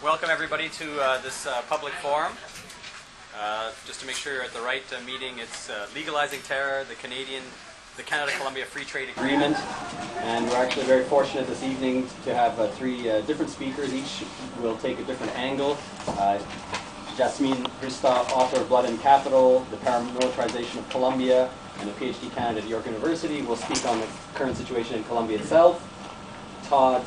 Welcome everybody to this public forum. Just to make sure you're at the right meeting, it's Legalizing Terror, the Canada-Colombia Free Trade Agreement. And we're actually very fortunate this evening to have three different speakers. Each will take a different angle. Jasmin, Hristov, author of Blood and Capital, the Paramilitarization of Colombia, and a PhD candidate at York University, will speak on the current situation in Colombia itself. Todd,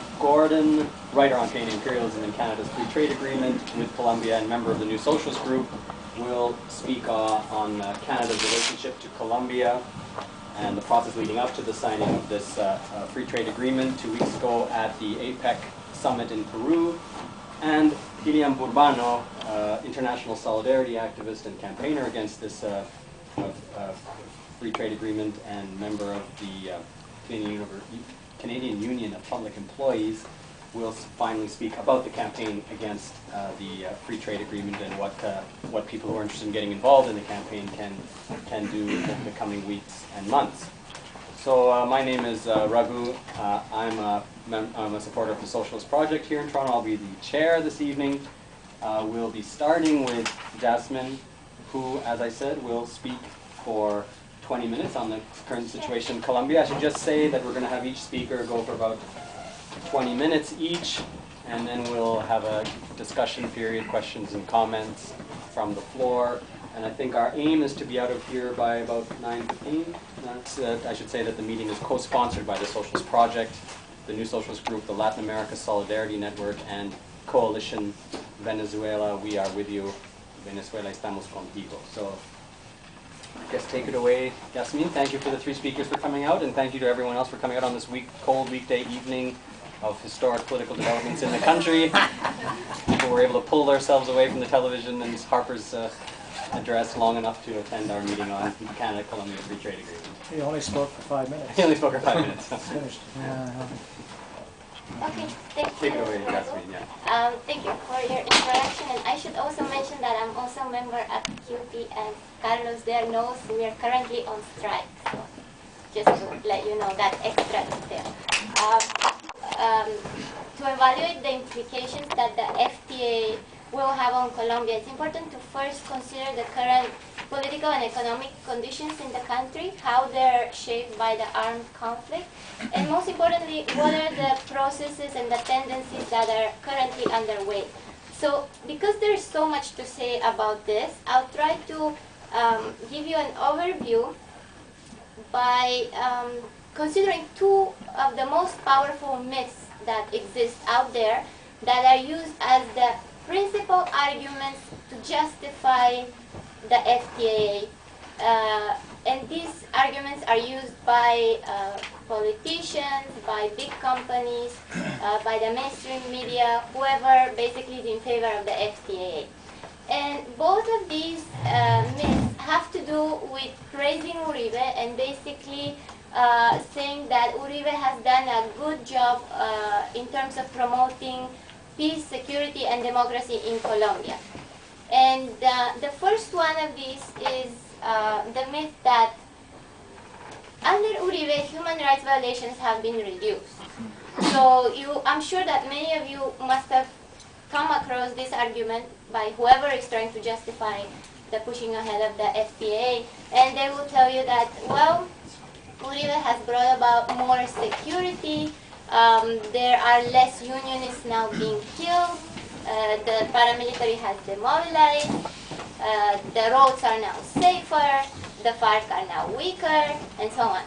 writer on Canadian imperialism and Canada's free trade agreement with Colombia and member of the New Socialist Group, will speak on Canada's relationship to Colombia and the process leading up to the signing of this free trade agreement 2 weeks ago at the APEC summit in Peru. And Iliam Burbano, international solidarity activist and campaigner against this free trade agreement and member of the Canadian Union of Public Employees, will finally speak about the campaign against the free trade agreement and what people who are interested in getting involved in the campaign can do in the coming weeks and months. So my name is Raghu. I'm a supporter of the Socialist Project here in Toronto. I'll be the chair this evening. We'll be starting with Jasmin, who, as I said, will speak for 20 minutes on the current situation in Colombia. I should just say that we're going to have each speaker go for about 20 minutes each, and then we'll have a discussion period, questions and comments from the floor. And I think our aim is to be out of here by about 9:15. I should say that the meeting is co-sponsored by the Socialist Project, the New Socialist Group, the Latin America Solidarity Network, and Coalition Venezuela. We are with you. Venezuela, estamos contigo. So I guess take it away, Jasmin. Thank you for the three speakers for coming out, and thank you to everyone else for coming out on this cold weekday evening of historic political developments in the country. People were able to pull themselves away from the television and Harper's address long enough to attend our meeting on the Canada-Colombia Free Trade Agreement. He only spoke for 5 minutes. He only spoke for 5 minutes. Finished. Okay, thank you. Take it away, Jasmin. Yeah. Thank you for your introduction, and I should also mention that I'm also a member at QP, and Carlos there knows we are currently on strike, so just to let you know that extra detail. To evaluate the implications that the FTA will have on Colombia, it's important to first consider the current political and economic conditions in the country, how they're shaped by the armed conflict, and most importantly, what are the processes and the tendencies that are currently underway. So, because there's so much to say about this, I'll try to give you an overview by considering two of the most powerful myths that exist out there that are used as the principal arguments to justify the FTA, and these arguments are used by politicians, by big companies, by the mainstream media, whoever basically is in favor of the FTA. And both of these myths have to do with praising Uribe and basically saying that Uribe has done a good job in terms of promoting peace, security, and democracy in Colombia. And the first one of these is the myth that under Uribe, human rights violations have been reduced. So I'm sure that many of you must have come across this argument by whoever is trying to justify the pushing ahead of the FTA, and they will tell you that, well, Uribe has brought about more security, there are less unionists now being killed, the paramilitary has demobilized, the roads are now safer, the FARC are now weaker, and so on.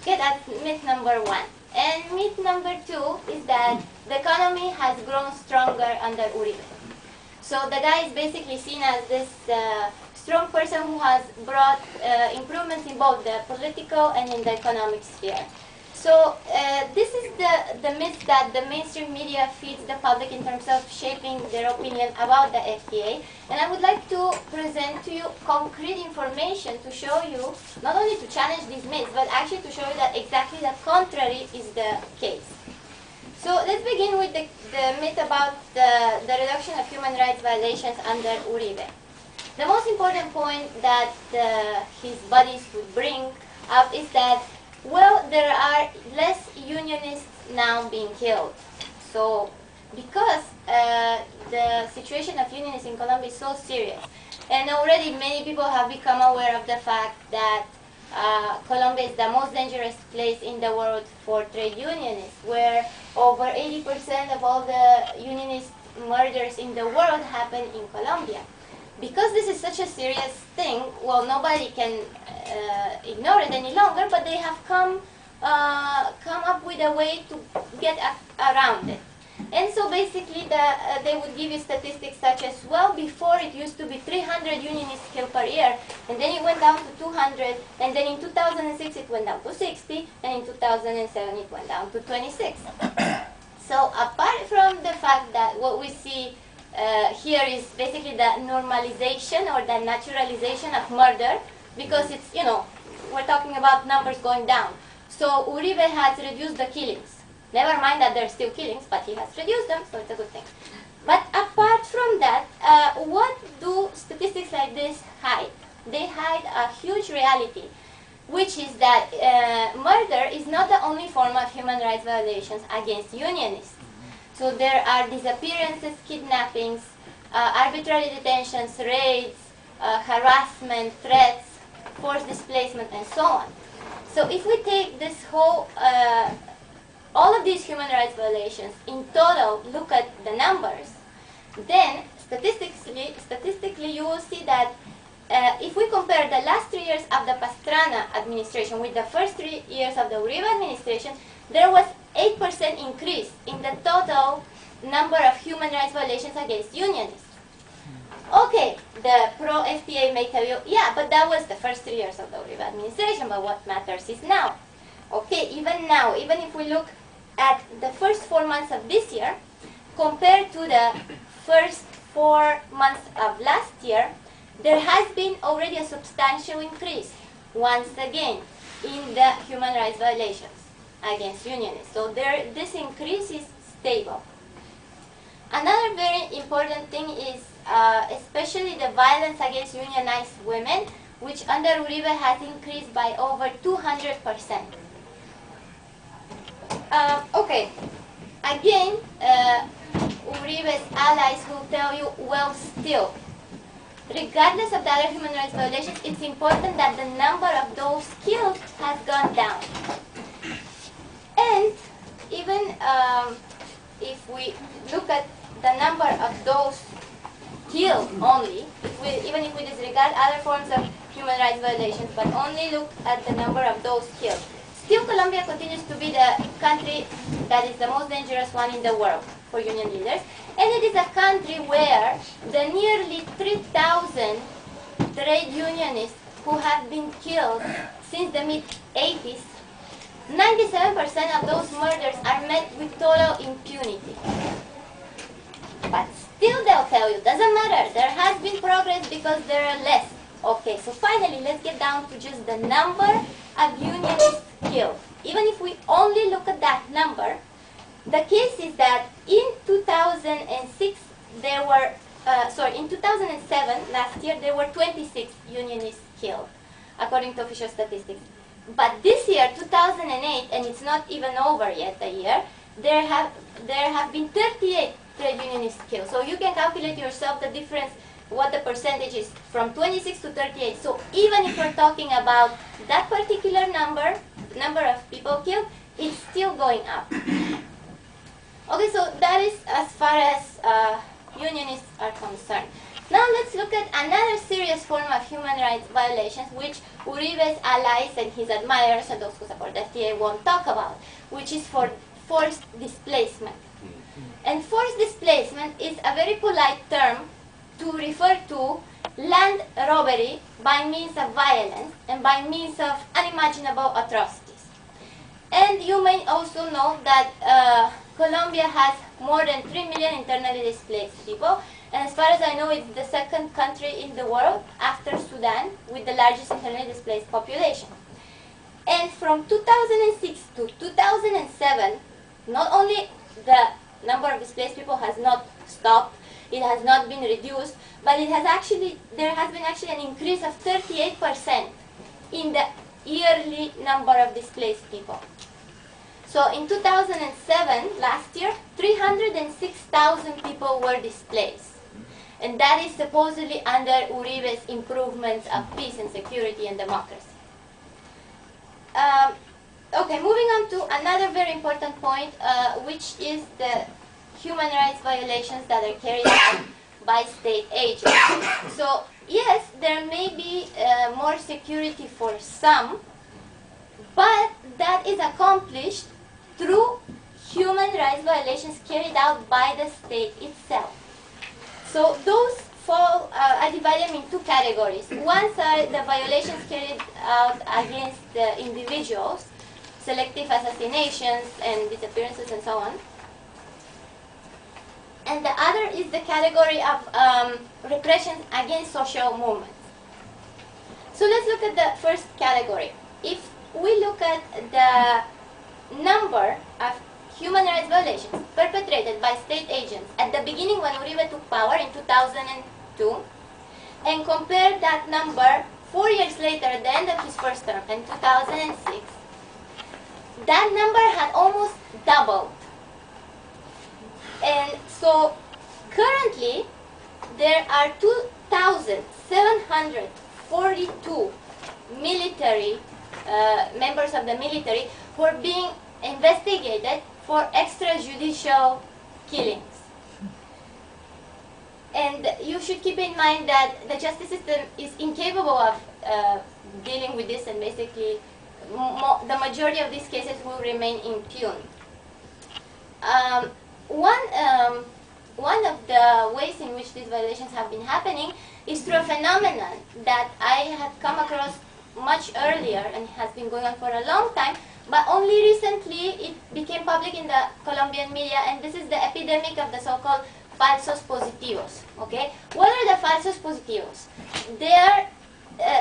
Okay, that's myth number one. And myth number two is that the economy has grown stronger under Uribe. So the guy is basically seen as this strong person who has brought improvements in both the political and in the economic sphere. So this is the myth that the mainstream media feeds the public in terms of shaping their opinion about the FTA. And I would like to present to you concrete information to show you, not only to challenge these myths, but actually to show you that exactly the contrary is the case. So let's begin with the myth about the reduction of human rights violations under Uribe. The most important point that his buddies would bring up is that, well, there are less unionists now being killed. So because the situation of unionists in Colombia is so serious. And already many people have become aware of the fact that Colombia is the most dangerous place in the world for trade unionists, where over 80% of all the unionist murders in the world happen in Colombia. Because this is such a serious thing, well, nobody can ignore it any longer, but they have come up with a way to get around it. And so basically they would give you statistics such as, well, before it used to be 300 unionists killed per year, and then it went down to 200, and then in 2006 it went down to 60, and in 2007 it went down to 26. So apart from the fact that what we see here is basically the normalization or the naturalization of murder, because it's, you know, we're talking about numbers going down. So Uribe has reduced the killings. Never mind that there's still killings, but he has reduced them, so it's a good thing. But apart from that, what do statistics like this hide? They hide a huge reality, which is that murder is not the only form of human rights violations against unionists. So there are disappearances, kidnappings, arbitrary detentions, raids, harassment, threats, forced displacement, and so on. So if we take this whole all of these human rights violations in total, look at the numbers, then statistically you will see that if we compare the last 3 years of the Pastrana administration with the first 3 years of the Uribe administration, there was 8% increase in the total number of human rights violations against unionists. Okay, the pro-FTA may tell you, yeah, but that was the first 3 years of the Uribe administration, but what matters is now. Okay, even now, even if we look at the first 4 months of this year, compared to the first 4 months of last year, there has been already a substantial increase, once again, in the human rights violations against unionists. So this increase is stable. Another very important thing is especially the violence against unionized women, which under Uribe has increased by over 200%. Okay, again, Uribe's allies will tell you, well, still, regardless of the other human rights violations, it's important that the number of those killed has gone down. And even if we look at the number of those killed only, even if we disregard other forms of human rights violations, but only look at the number of those killed, still Colombia continues to be the country that is the most dangerous one in the world for union leaders. And it is a country where the nearly 3,000 trade unionists who have been killed since the mid-80s, 97% of those murders are met with total impunity. But still they'll tell you, doesn't matter, there has been progress because there are less. Okay, so finally let's get down to just the number of unionists killed. Even if we only look at that number, the case is that in 2006 there were, in 2007, last year, there were 26 unionists killed, according to official statistics. But this year, 2008, and it's not even over yet a year, there have been 38 trade unionists killed. So you can calculate yourself the difference, what the percentage is from 26 to 38. So even if we're talking about that particular number of people killed, it's still going up. Okay, so that is as far as unionists are concerned. Now let's look at another serious form of human rights violations, which Uribe's allies and his admirers and those who support the FTA won't talk about, which is for forced displacement. And forced displacement is a very polite term to refer to land robbery by means of violence and by means of unimaginable atrocities. And you may also know that Colombia has more than 3 million internally displaced people, and as far as I know, it's the second country in the world after Sudan with the largest internally displaced population. And from 2006 to 2007, not only the number of displaced people has not stopped, it has not been reduced, but there has been actually an increase of 38% in the yearly number of displaced people. So in 2007, last year, 306,000 people were displaced. And that is supposedly under Uribe's improvements of peace and security and democracy. Okay, moving on to another very important point, which is the human rights violations that are carried out by state agents. So yes, there may be more security for some, but that is accomplished through human rights violations carried out by the state itself. So those fall, I divide them in two categories. One are the violations carried out against the individuals, selective assassinations and disappearances and so on. And the other is the category of repression against social movements. So let's look at the first category. If we look at the number of human rights violations perpetrated by state agents at the beginning when Uribe took power in 2002, and compare that number 4 years later at the end of his first term in 2006, that number had almost doubled. And so currently there are 2,742 military members of the military who are being investigated for extrajudicial killings. And you should keep in mind that the justice system is incapable of dealing with this, and basically the majority of these cases will remain impugned. One of the ways in which these violations have been happening is through a phenomenon that I had come across much earlier and has been going on for a long time, but only recently it became public in the Colombian media, and this is the epidemic of the so-called falsos positivos. Okay? What are the falsos positivos? They are,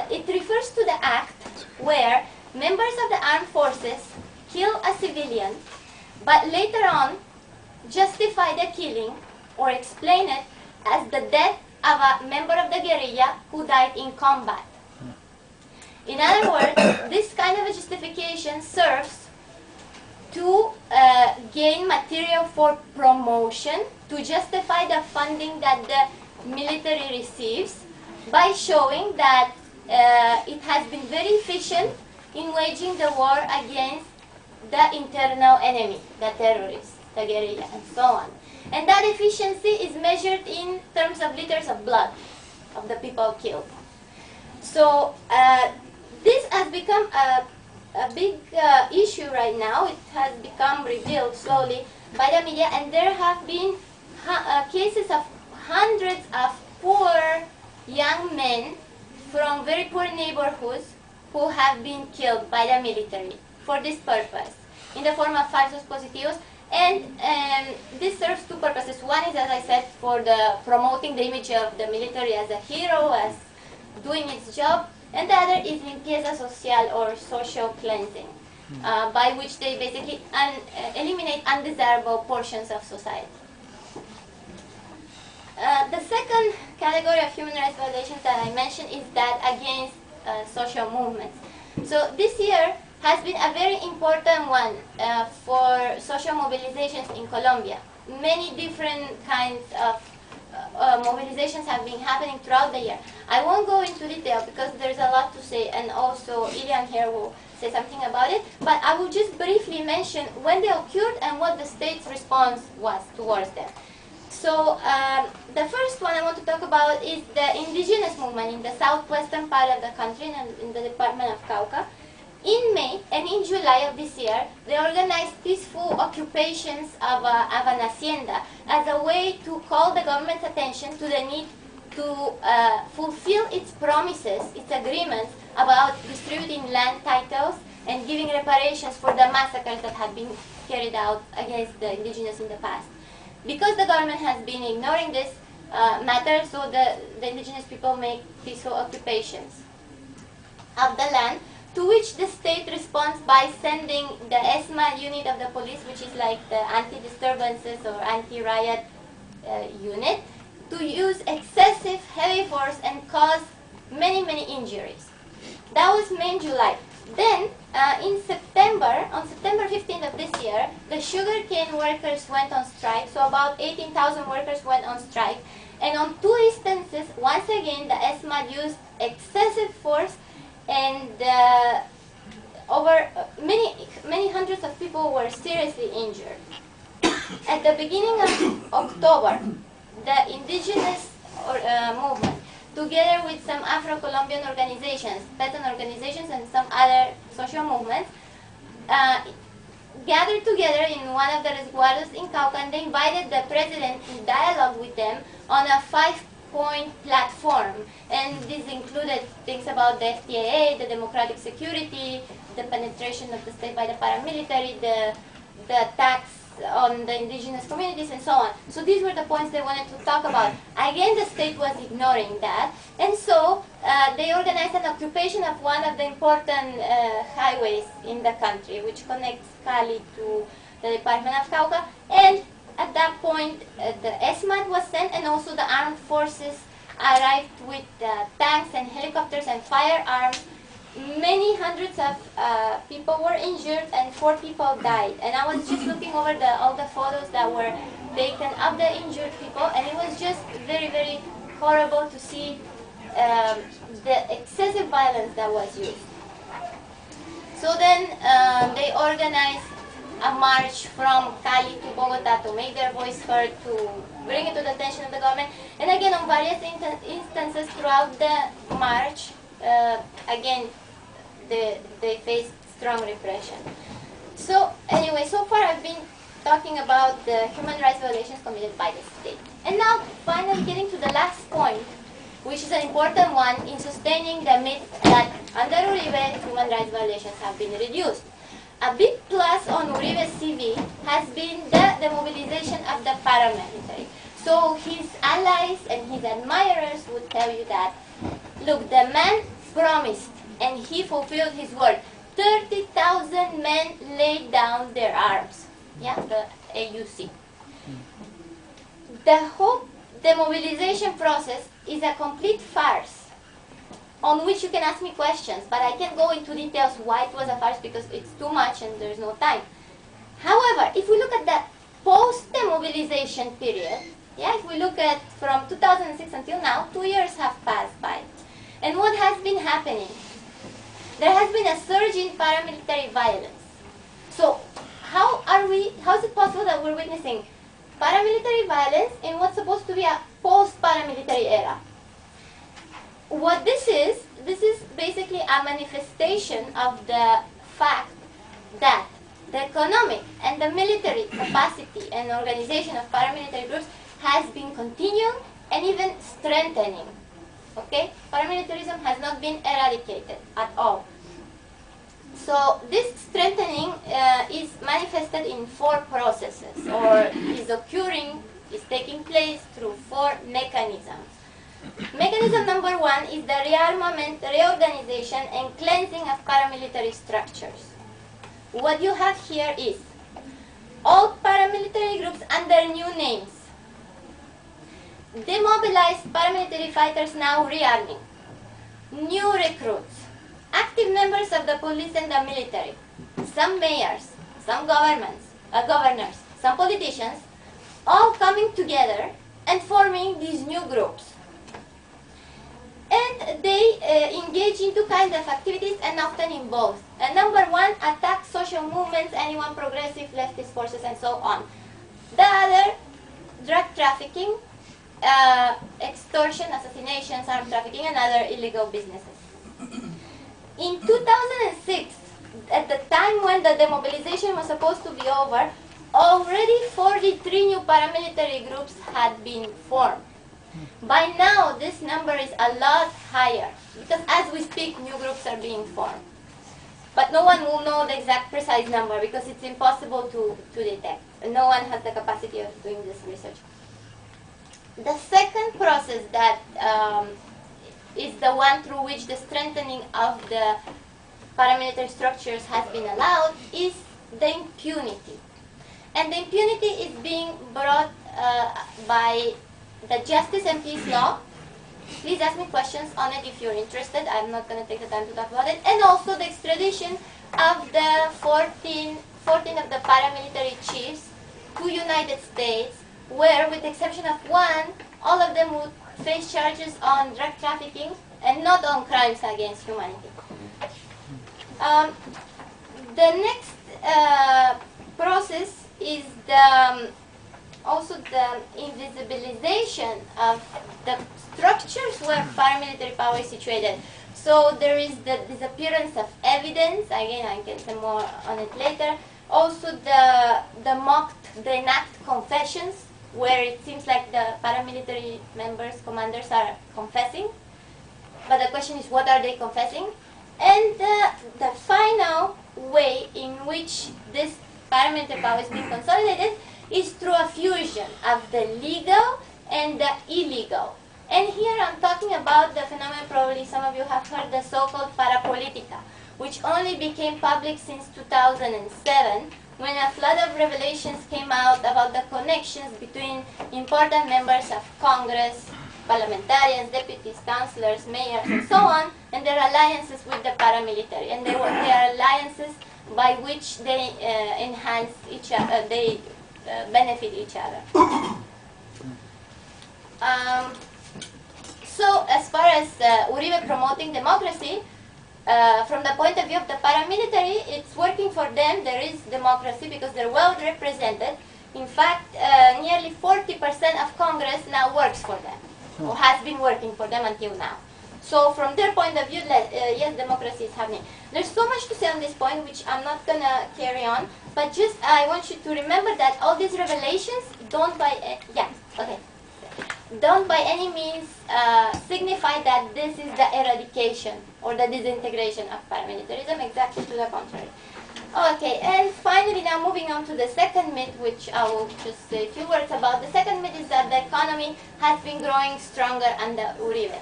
it refers to the act where members of the armed forces kill a civilian, but later on justify the killing or explain it as the death of a member of the guerrilla who died in combat. In other words, this kind of a justification serves to gain material for promotion, to justify the funding that the military receives by showing that it has been very efficient in waging the war against the internal enemy, the terrorists, the guerrilla, and so on. And that efficiency is measured in terms of liters of blood of the people killed. So this has become a big issue right now. It has become revealed slowly by the media, and there have been cases of hundreds of poor young men from very poor neighborhoods who have been killed by the military for this purpose, in the form of falsos positivos. And this serves two purposes. One is, as I said, for the promoting the image of the military as a hero, as doing its job, and the other is limpieza social, or social cleansing, by which they basically eliminate undesirable portions of society. The second category of human rights violations that I mentioned is that against social movements. So this year has been a very important one for social mobilizations in Colombia. Many different kinds of mobilizations have been happening throughout the year. I won't go into detail because there's a lot to say, and also Iliam here will say something about it, but I will just briefly mention when they occurred and what the state's response was towards them. So the first one I want to talk about is the indigenous movement in the southwestern part of the country, in the department of Cauca. In May and in July of this year, they organized peaceful occupations of an hacienda as a way to call the government's attention to the need to fulfill its promises, its agreements about distributing land titles and giving reparations for the massacres that had been carried out against the indigenous in the past. Because the government has been ignoring this matter, so the indigenous people make peaceful occupations of the land, to which the state responds by sending the ESMA unit of the police, which is like the anti-disturbances or anti-riot unit, to use excessive heavy force and cause many, many injuries. That was May and July. Then, in September, on September 15th of this year, the sugarcane workers went on strike. So about 18,000 workers went on strike. And on 2 instances, once again, the ESMAD used excessive force, and many hundreds of people were seriously injured. At the beginning of October, the indigenous movement, together with some Afro-Colombian organizations, peasant organizations, and some other social movements, gathered together in one of the resguardos in Cauca, and they invited the president to dialogue with them on a 5-point platform. And this included things about the FTAA, the democratic security, the penetration of the state by the paramilitary, the tax on the indigenous communities, and so on. So these were the points they wanted to talk about. Again, the state was ignoring that, and so they organized an occupation of one of the important highways in the country, which connects Cali to the Department of Cauca. And at that point, the ESMAD was sent, and also the armed forces arrived with tanks and helicopters and firearms. Many hundreds of people were injured, and 4 people died. And I was just looking over all the photos that were taken of the injured people, and it was just very, very horrible to see the excessive violence that was used. So then they organized a march from Cali to Bogota to make their voice heard, to bring it to the attention of the government. And again, on various instances throughout the march, again, they faced strong repression. So anyway, so far I've been talking about the human rights violations committed by the state. And now, finally getting to the last point, which is an important one in sustaining the myth that under Uribe, human rights violations have been reduced. A big plus on Uribe's CV has been the mobilization of the paramilitary. So his allies and his admirers would tell you that, look, the man promised, and he fulfilled his word. 30,000 men laid down their arms. Yeah, the AUC. The mobilization process is a complete farce, on which you can ask me questions, but I can't go into details why it was a farce, because it's too much and there's no time. However, if we look at the post-demobilization period, yeah, if we look at from 2006 until now, 2 years have passed by. And what has been happening? There has been a surge in paramilitary violence. So how is it possible that we're witnessing paramilitary violence in what's supposed to be a post-paramilitary era? What this is basically a manifestation of the fact that the economic and the military capacity and organization of paramilitary groups has been continuing and even strengthening. Okay? Paramilitarism has not been eradicated at all. So this strengthening is manifested in 4 processes, or is taking place through 4 mechanisms. Mechanism number 1 is the rearmament, reorganization, and cleansing of paramilitary structures. What you have here is old paramilitary groups under new names. Demobilized paramilitary fighters now rearming. New recruits. Active members of the police and the military. Some mayors, some governors, some politicians, all coming together and forming these new groups. And they engage in 2 kinds of activities, and often in both. And number 1, attack social movements, anyone progressive, leftist forces, and so on. The other, drug trafficking, extortion, assassinations, armed trafficking, and other illegal businesses. In 2006, at the time when the demobilization was supposed to be over, already 43 new paramilitary groups had been formed. By now, this number is a lot higher, because as we speak, new groups are being formed. But no one will know the exact precise number, because it's impossible to detect. No one has the capacity of doing this research. The second process that is the one through which the strengthening of the paramilitary structures has been allowed is the impunity. And the impunity is being brought by the Justice and Peace Law Please ask me questions on it if you're interested. I'm not going to take the time to talk about it. And also the extradition of the 14 of the paramilitary chiefs to United States, where with the exception of one, all of them would face charges on drug trafficking and not on crimes against humanity. The next process is also the invisibilization of the structures where paramilitary power is situated. So there is the disappearance of evidence. Again, I can say more on it later. Also the enact confessions, where it seems like the paramilitary members, commanders are confessing. But the question is, what are they confessing? And the final way in which this paramilitary power is being consolidated is through a fusion of the legal and the illegal. And here I'm talking about the phenomenon, probably some of you have heard, the so-called parapolitica, which only became public since 2007, when a flood of revelations came out about the connections between important members of Congress, parliamentarians, deputies, councillors, mayors, and so on, and their alliances with the paramilitary, and their alliances by which they enhance each other, they benefit each other. So as far as Uribe promoting democracy, from the point of view of the paramilitary, it's working for them. There is democracy because they're well represented. In fact, nearly 40% of Congress now works for them, or has been working for them until now. So from their point of view, yes, democracy is happening. There's so much to say on this point, which I'm not going to carry on, but just I want you to remember that all these revelations don't by any means signify that this is the eradication or the disintegration of paramilitarism, exactly to the contrary. Okay, and finally now moving on to the second myth, which I will just say a few words about. The second myth is that the economy has been growing stronger under Uribe.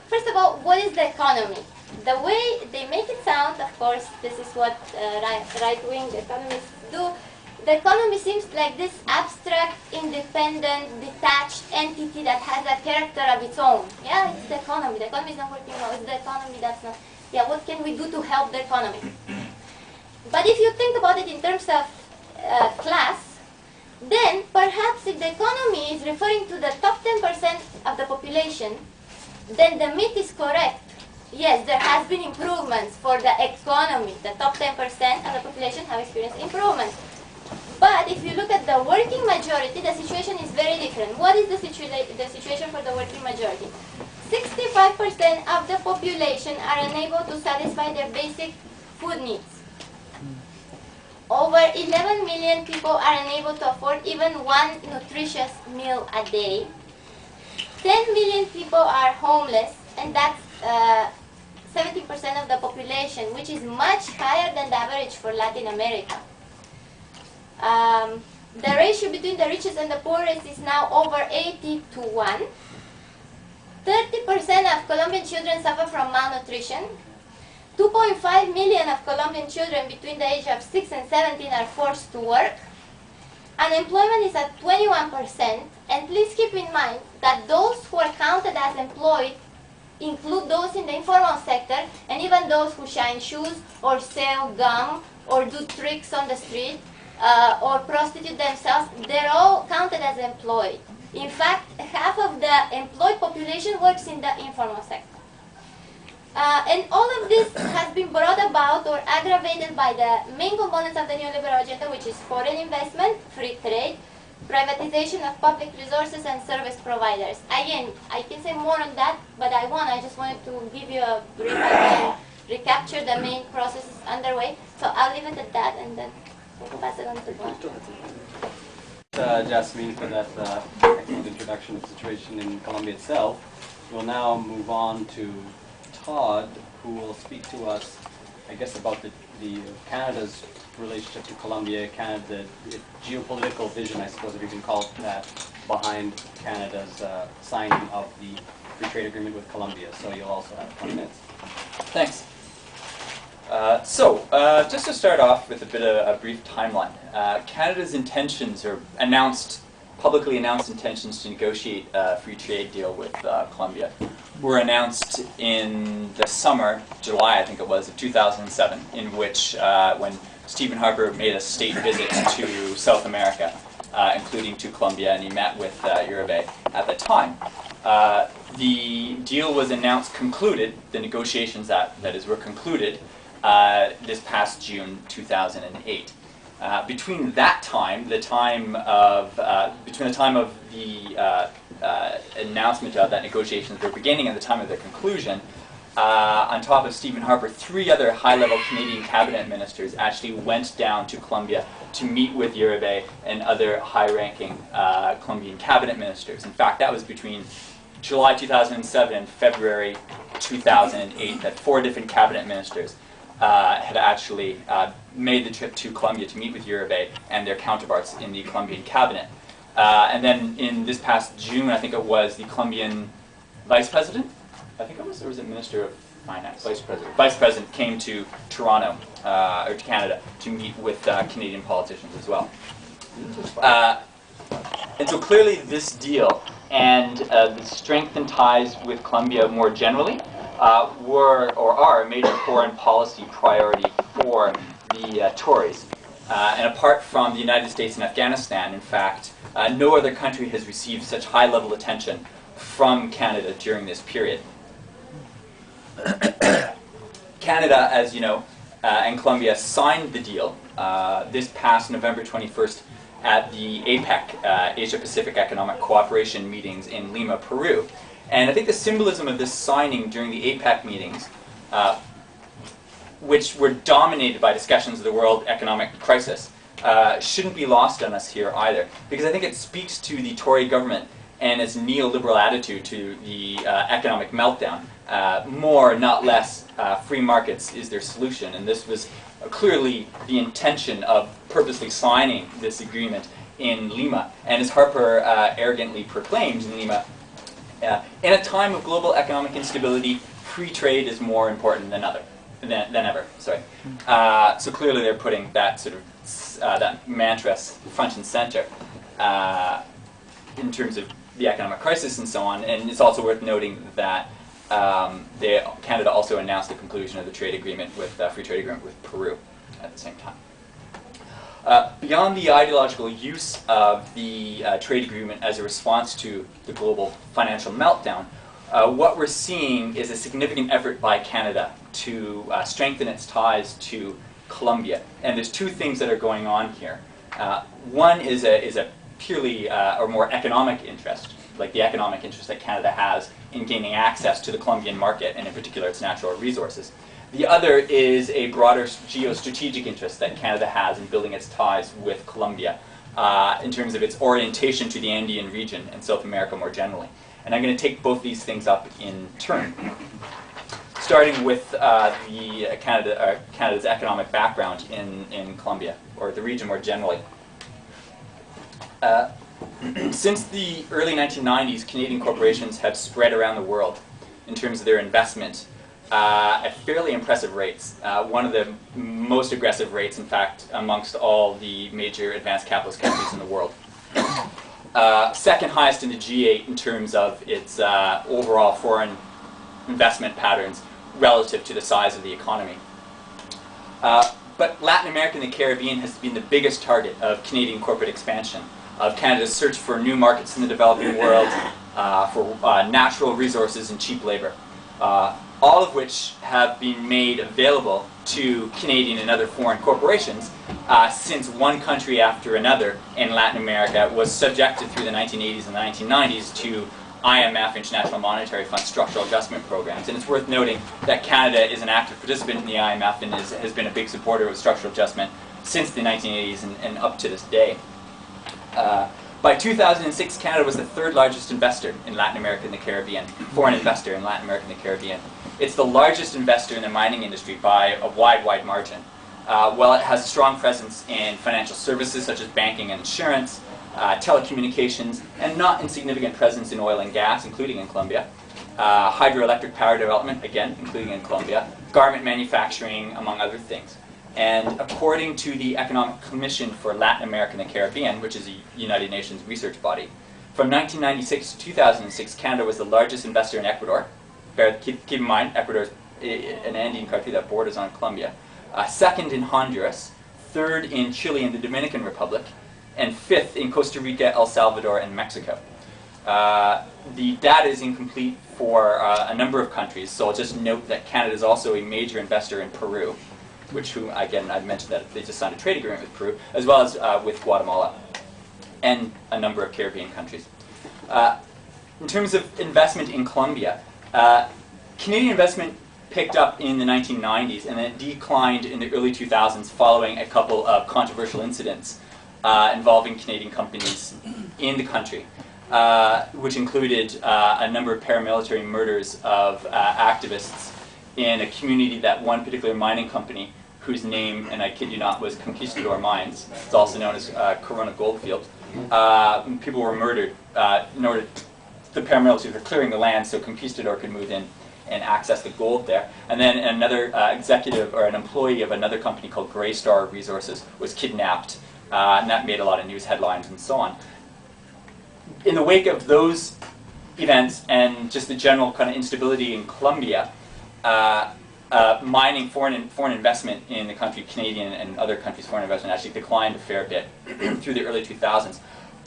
First of all, what is the economy? The way they make it sound, of course, this is what right-wing economists do. The economy seems like this abstract, independent, detached entity that has a character of its own. Yeah, it's the economy. The economy is not working well. It's the economy that's not. Yeah, what can we do to help the economy? But if you think about it in terms of class, then perhaps if the economy is referring to the top 10% of the population, then the myth is correct. Yes, there has been improvements for the economy. The top 10% of the population have experienced improvements. But if you look at the working majority, the situation is very different. What is the situation for the working majority? 65% of the population are unable to satisfy their basic food needs. Over 11 million people are unable to afford even one nutritious meal a day. 10 million people are homeless, and that's 70% of the population, which is much higher than the average for Latin America. The ratio between the richest and the poorest is now over 80-1. 30% of Colombian children suffer from malnutrition. 2.5 million of Colombian children between the age of 6 and 17 are forced to work. Unemployment is at 21%, and please keep in mind that those who are counted as employed include those in the informal sector, and even those who shine shoes or sell gum or do tricks on the street or prostitute themselves. They're all counted as employed. In fact, half of the employed population works in the informal sector. And all of this has been brought about or aggravated by the main components of the neoliberal agenda, which is foreign investment, free trade, privatization of public resources, and service providers. Again, I can say more on that, but I just wanted to give you a brief and recapture the main processes underway. So I'll leave it at that, and then we'll pass it on to Todd. Jasmin, for that excellent introduction of the situation in Colombia itself. We'll now move on to Todd, who will speak to us, I guess, about the Canada's relationship to Colombia, the geopolitical vision, I suppose, if you can call it that, behind Canada's signing of the free trade agreement with Colombia. So you'll also have 20 minutes. Thanks. Just to start off with a brief timeline. Canada's intentions are announced publicly announced intentions to negotiate a free trade deal with Colombia were announced in the summer, July I think it was, of 2007, in which when Stephen Harper made a state visit to South America, including to Colombia, and he met with Uribe at the time. The deal was announced concluded, the negotiations that is were concluded this past June 2008. Between that time, between the time of the announcement of that negotiations were beginning and the time of their conclusion, on top of Stephen Harper, 3 other high-level Canadian cabinet ministers actually went down to Colombia to meet with Uribe and other high-ranking Colombian cabinet ministers. In fact, that was between July 2007 and February 2008 that 4 different cabinet ministers had actually made the trip to Colombia to meet with Uribe and their counterparts in the Colombian cabinet. And then in this past June, I think it was, the Colombian vice president, I think it was, or was it Minister of Finance? Vice President. Vice President came to Toronto, or to Canada, to meet with Canadian politicians as well. And so clearly this deal and the strengthened ties with Colombia more generally were, or are, a major foreign policy priority for the Tories. And apart from the United States and Afghanistan, in fact, no other country has received such high-level attention from Canada during this period. Canada, as you know, and Colombia signed the deal this past November 21st at the APEC, Asia-Pacific Economic Cooperation meetings in Lima, Peru. And I think the symbolism of this signing during the APEC meetings, which were dominated by discussions of the world economic crisis, shouldn't be lost on us here either, because I think it speaks to the Tory government and its neoliberal attitude to the economic meltdown. More, not less, free markets is their solution, and this was clearly the intention of purposely signing this agreement in Lima. And as Harper arrogantly proclaimed in Lima, in a time of global economic instability, free trade is more important than ever. Sorry. So clearly they're putting that sort of that mantra front and center in terms of the economic crisis and so on. And it's also worth noting that Canada also announced the conclusion of the trade agreement with free trade agreement with Peru at the same time. Beyond the ideological use of the trade agreement as a response to the global financial meltdown, what we're seeing is a significant effort by Canada to strengthen its ties to Colombia. And there's 2 things that are going on here. One is a purely or more economic interest, like the economic interest that Canada has in gaining access to the Colombian market, and in particular its natural resources. The other is a broader geostrategic interest that Canada has in building its ties with Colombia in terms of its orientation to the Andean region and South America more generally. And I'm going to take both these things up in turn. Starting with Canada's economic background in Colombia, or the region more generally. Since the early 1990s, Canadian corporations have spread around the world in terms of their investment at fairly impressive rates. One of the most aggressive rates, in fact, amongst all the major advanced capitalist countries in the world. Second highest in the G8 in terms of its overall foreign investment patterns relative to the size of the economy. But Latin America and the Caribbean has been the biggest target of Canadian corporate expansion, of Canada's search for new markets in the developing world, for natural resources and cheap labor, all of which have been made available to Canadian and other foreign corporations since one country after another in Latin America was subjected through the 1980s and the 1990s to IMF, International Monetary Fund, structural adjustment programs. And it's worth noting that Canada is an active participant in the IMF and has been a big supporter of structural adjustment since the 1980s and up to this day. By 2006, Canada was the 3rd largest investor in Latin America and the Caribbean, foreign investor in Latin America and the Caribbean. It's the largest investor in the mining industry by a wide margin. While it has a strong presence in financial services such as banking and insurance, telecommunications, and not insignificant presence in oil and gas, including in Colombia, hydroelectric power development, again, including in Colombia, garment manufacturing, among other things. And according to the Economic Commission for Latin America and the Caribbean, which is a United Nations research body, from 1996 to 2006, Canada was the largest investor in Ecuador. Keep in mind, Ecuador is an Andean country that borders on Colombia. Second in Honduras, third in Chile and the Dominican Republic, and fifth in Costa Rica, El Salvador, and Mexico. The data is incomplete for a number of countries, so I'll just note that Canada is also a major investor in Peru, which, again, I've mentioned that they just signed a trade agreement with Peru, as well as with Guatemala, and a number of Caribbean countries. In terms of investment in Colombia, Canadian investment picked up in the 1990s and then declined in the early 2000s following a couple of controversial incidents involving Canadian companies in the country, which included a number of paramilitary murders of activists in a community that one particular mining company, whose name, and I kid you not, was Conquistador Mines. It's also known as Corona Goldfield. People were murdered in order the paramilitary were clearing the land so Conquistador could move in and access the gold there. And then another executive or an employee of another company called Greystar Resources was kidnapped, and that made a lot of news headlines and so on. In the wake of those events and just the general kind of instability in Colombia, mining foreign investment in the country, Canadian and other countries' foreign investment actually declined a fair bit through the early 2000s.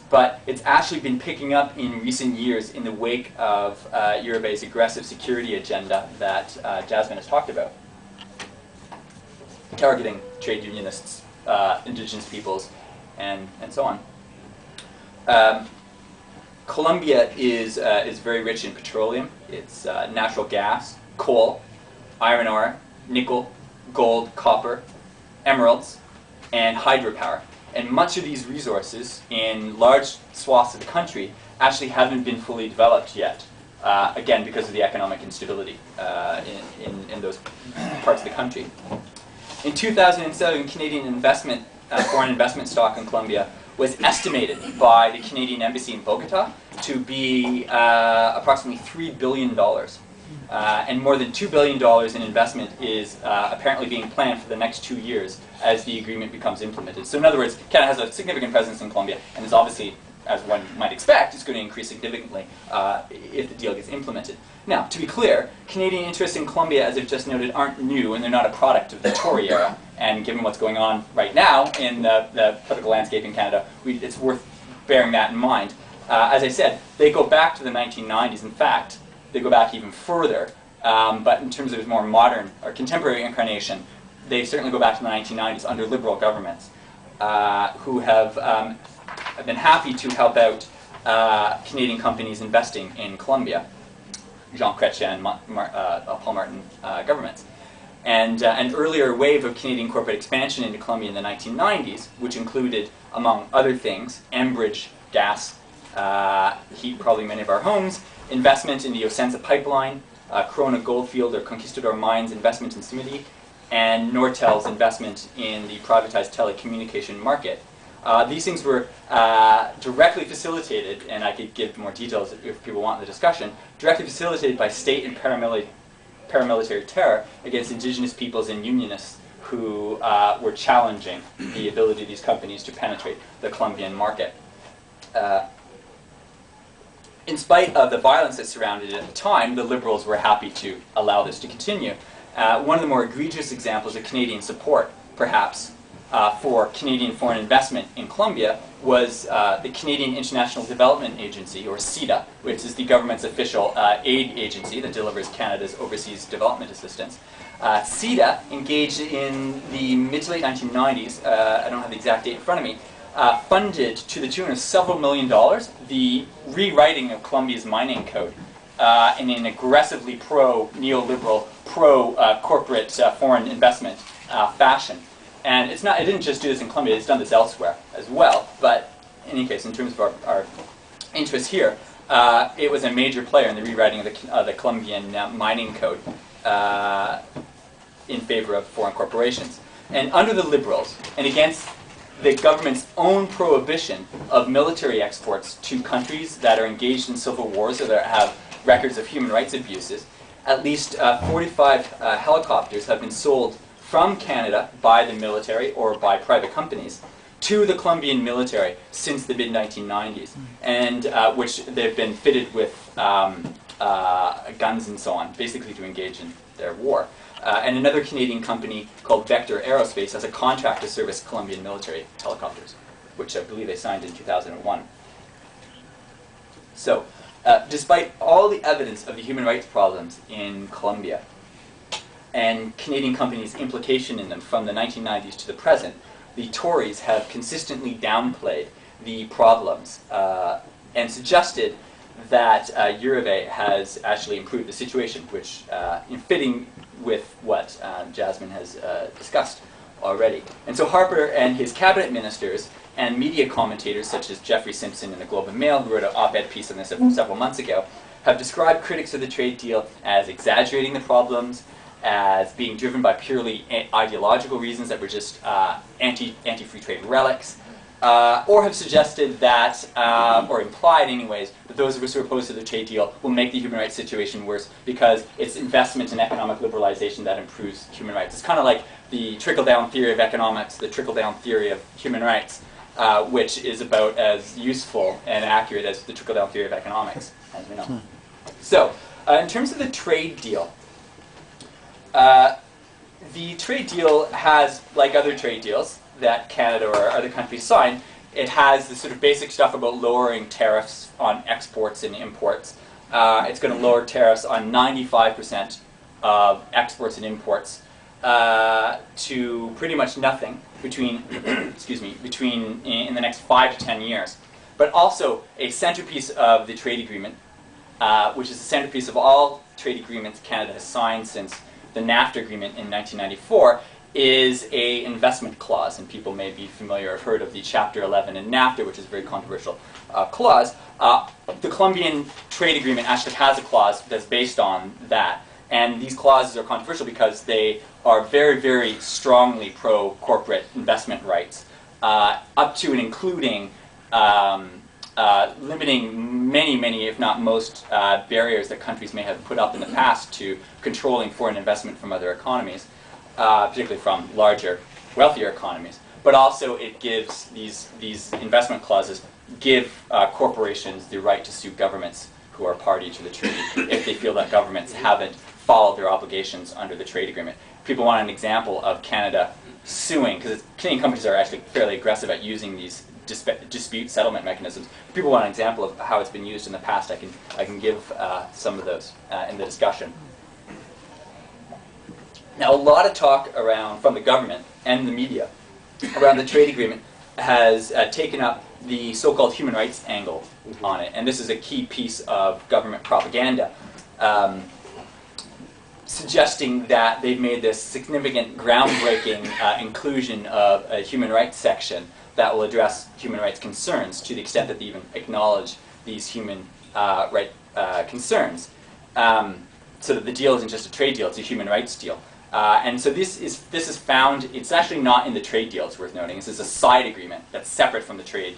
But it's actually been picking up in recent years in the wake of Uribe's aggressive security agenda that Jasmin has talked about, targeting trade unionists, indigenous peoples, and so on. Colombia is very rich in petroleum. It's natural gas, coal, iron ore, nickel, gold, copper, emeralds, and hydropower. And much of these resources in large swaths of the country actually haven't been fully developed yet, again because of the economic instability in those parts of the country. In 2007, Canadian investment, foreign investment stock in Colombia was estimated by the Canadian Embassy in Bogota to be approximately $3 billion. And more than $2 billion in investment is apparently being planned for the next 2 years as the agreement becomes implemented. So in other words, Canada has a significant presence in Colombia and is obviously, as one might expect, is going to increase significantly if the deal gets implemented. Now, to be clear, Canadian interests in Colombia, as I've just noted, aren't new and they're not a product of the Tory era. And given what's going on right now in the political landscape in Canada, it's worth bearing that in mind. As I said, they go back to the 1990s. In fact, they go back even further, but in terms of its more modern or contemporary incarnation, they certainly go back to the 1990s under liberal governments who have been happy to help out Canadian companies investing in Colombia, Jean Chrétien and Paul Martin governments. And an earlier wave of Canadian corporate expansion into Colombia in the 1990s, which included, among other things, Enbridge gas, heat probably many of our homes, investment in the Ocensa pipeline, Corona Goldfield or Conquistador Mines investment in Smitty, and Nortel's investment in the privatized telecommunication market. These things were directly facilitated, and I could give more details if people want the discussion, directly facilitated by state and paramilitary terror against indigenous peoples and unionists who were challenging the ability of these companies to penetrate the Colombian market. In spite of the violence that surrounded it at the time, the Liberals were happy to allow this to continue. One of the more egregious examples of Canadian support, perhaps, for Canadian foreign investment in Colombia was the Canadian International Development Agency, or CIDA, which is the government's official aid agency that delivers Canada's overseas development assistance. CIDA engaged in the mid to late 1990s, I don't have the exact date in front of me, funded to the tune of several $1 million the rewriting of Colombia's mining code in an aggressively pro-neoliberal, pro-corporate foreign investment fashion. And it didn't just do this in Colombia, it's done this elsewhere as well. But in any case, in terms of our interests here, it was a major player in the rewriting of the Colombian mining code in favor of foreign corporations. And under the Liberals, and against the government's own prohibition of military exports to countries that are engaged in civil wars or that have records of human rights abuses, at least 45 helicopters have been sold from Canada by the military or by private companies to the Colombian military since the mid-1990s, and which they've been fitted with guns and so on, basically to engage in their war. And another Canadian company called Vector Aerospace has a contract to service Colombian military helicopters, which I believe they signed in 2001. So, despite all the evidence of the human rights problems in Colombia and Canadian companies' implication in them from the 1990s to the present, the Tories have consistently downplayed the problems and suggested that Uribe has actually improved the situation, which, in fitting with what Jasmin has discussed already. And so Harper and his cabinet ministers and media commentators such as Jeffrey Simpson in the Globe and Mail, who wrote an op-ed piece on this several months ago, have described critics of the trade deal as exaggerating the problems, as being driven by purely ideological reasons that were just anti-free trade relics, or have suggested that, or implied anyways, that those of us who are opposed to the trade deal will make the human rights situation worse because it's investment in economic liberalization that improves human rights. It's kind of like the trickle-down theory of economics, the trickle-down theory of human rights, which is about as useful and accurate as the trickle-down theory of economics, as we know. So, in terms of the trade deal, the trade deal has, like other trade deals that Canada or other countries sign, it has the sort of basic stuff about lowering tariffs on exports and imports. It's going to lower tariffs on 95% of exports and imports to pretty much nothing between, in the next 5 to 10 years. But also a centerpiece of the trade agreement, which is the centerpiece of all trade agreements Canada has signed since the NAFTA agreement in 1994, is an investment clause, and people may be familiar or have heard of the Chapter 11 in NAFTA, which is a very controversial clause. The Colombian trade agreement actually has a clause that's based on that, and these clauses are controversial because they are very, very strongly pro-corporate investment rights, up to and including limiting many, if not most, barriers that countries may have put up in the past to controlling foreign investment from other economies. Particularly from larger, wealthier economies, but also it gives these investment clauses give corporations the right to sue governments who are party to the treaty if they feel that governments haven't followed their obligations under the trade agreement. People want an example of Canada suing, because Canadian companies are actually fairly aggressive at using these dispute settlement mechanisms. People want an example of how it's been used in the past. I can give some of those in the discussion. Now, a lot of talk around, from the government and the media, around the trade agreement has taken up the so-called human rights angle on it. And this is a key piece of government propaganda, suggesting that they've made this significant, groundbreaking inclusion of a human rights section that will address human rights concerns to the extent that they even acknowledge these human rights concerns. So that the deal isn't just a trade deal, it's a human rights deal. And so this is found, it's actually not in the trade deal, it's worth noting. This is a side agreement that's separate from the trade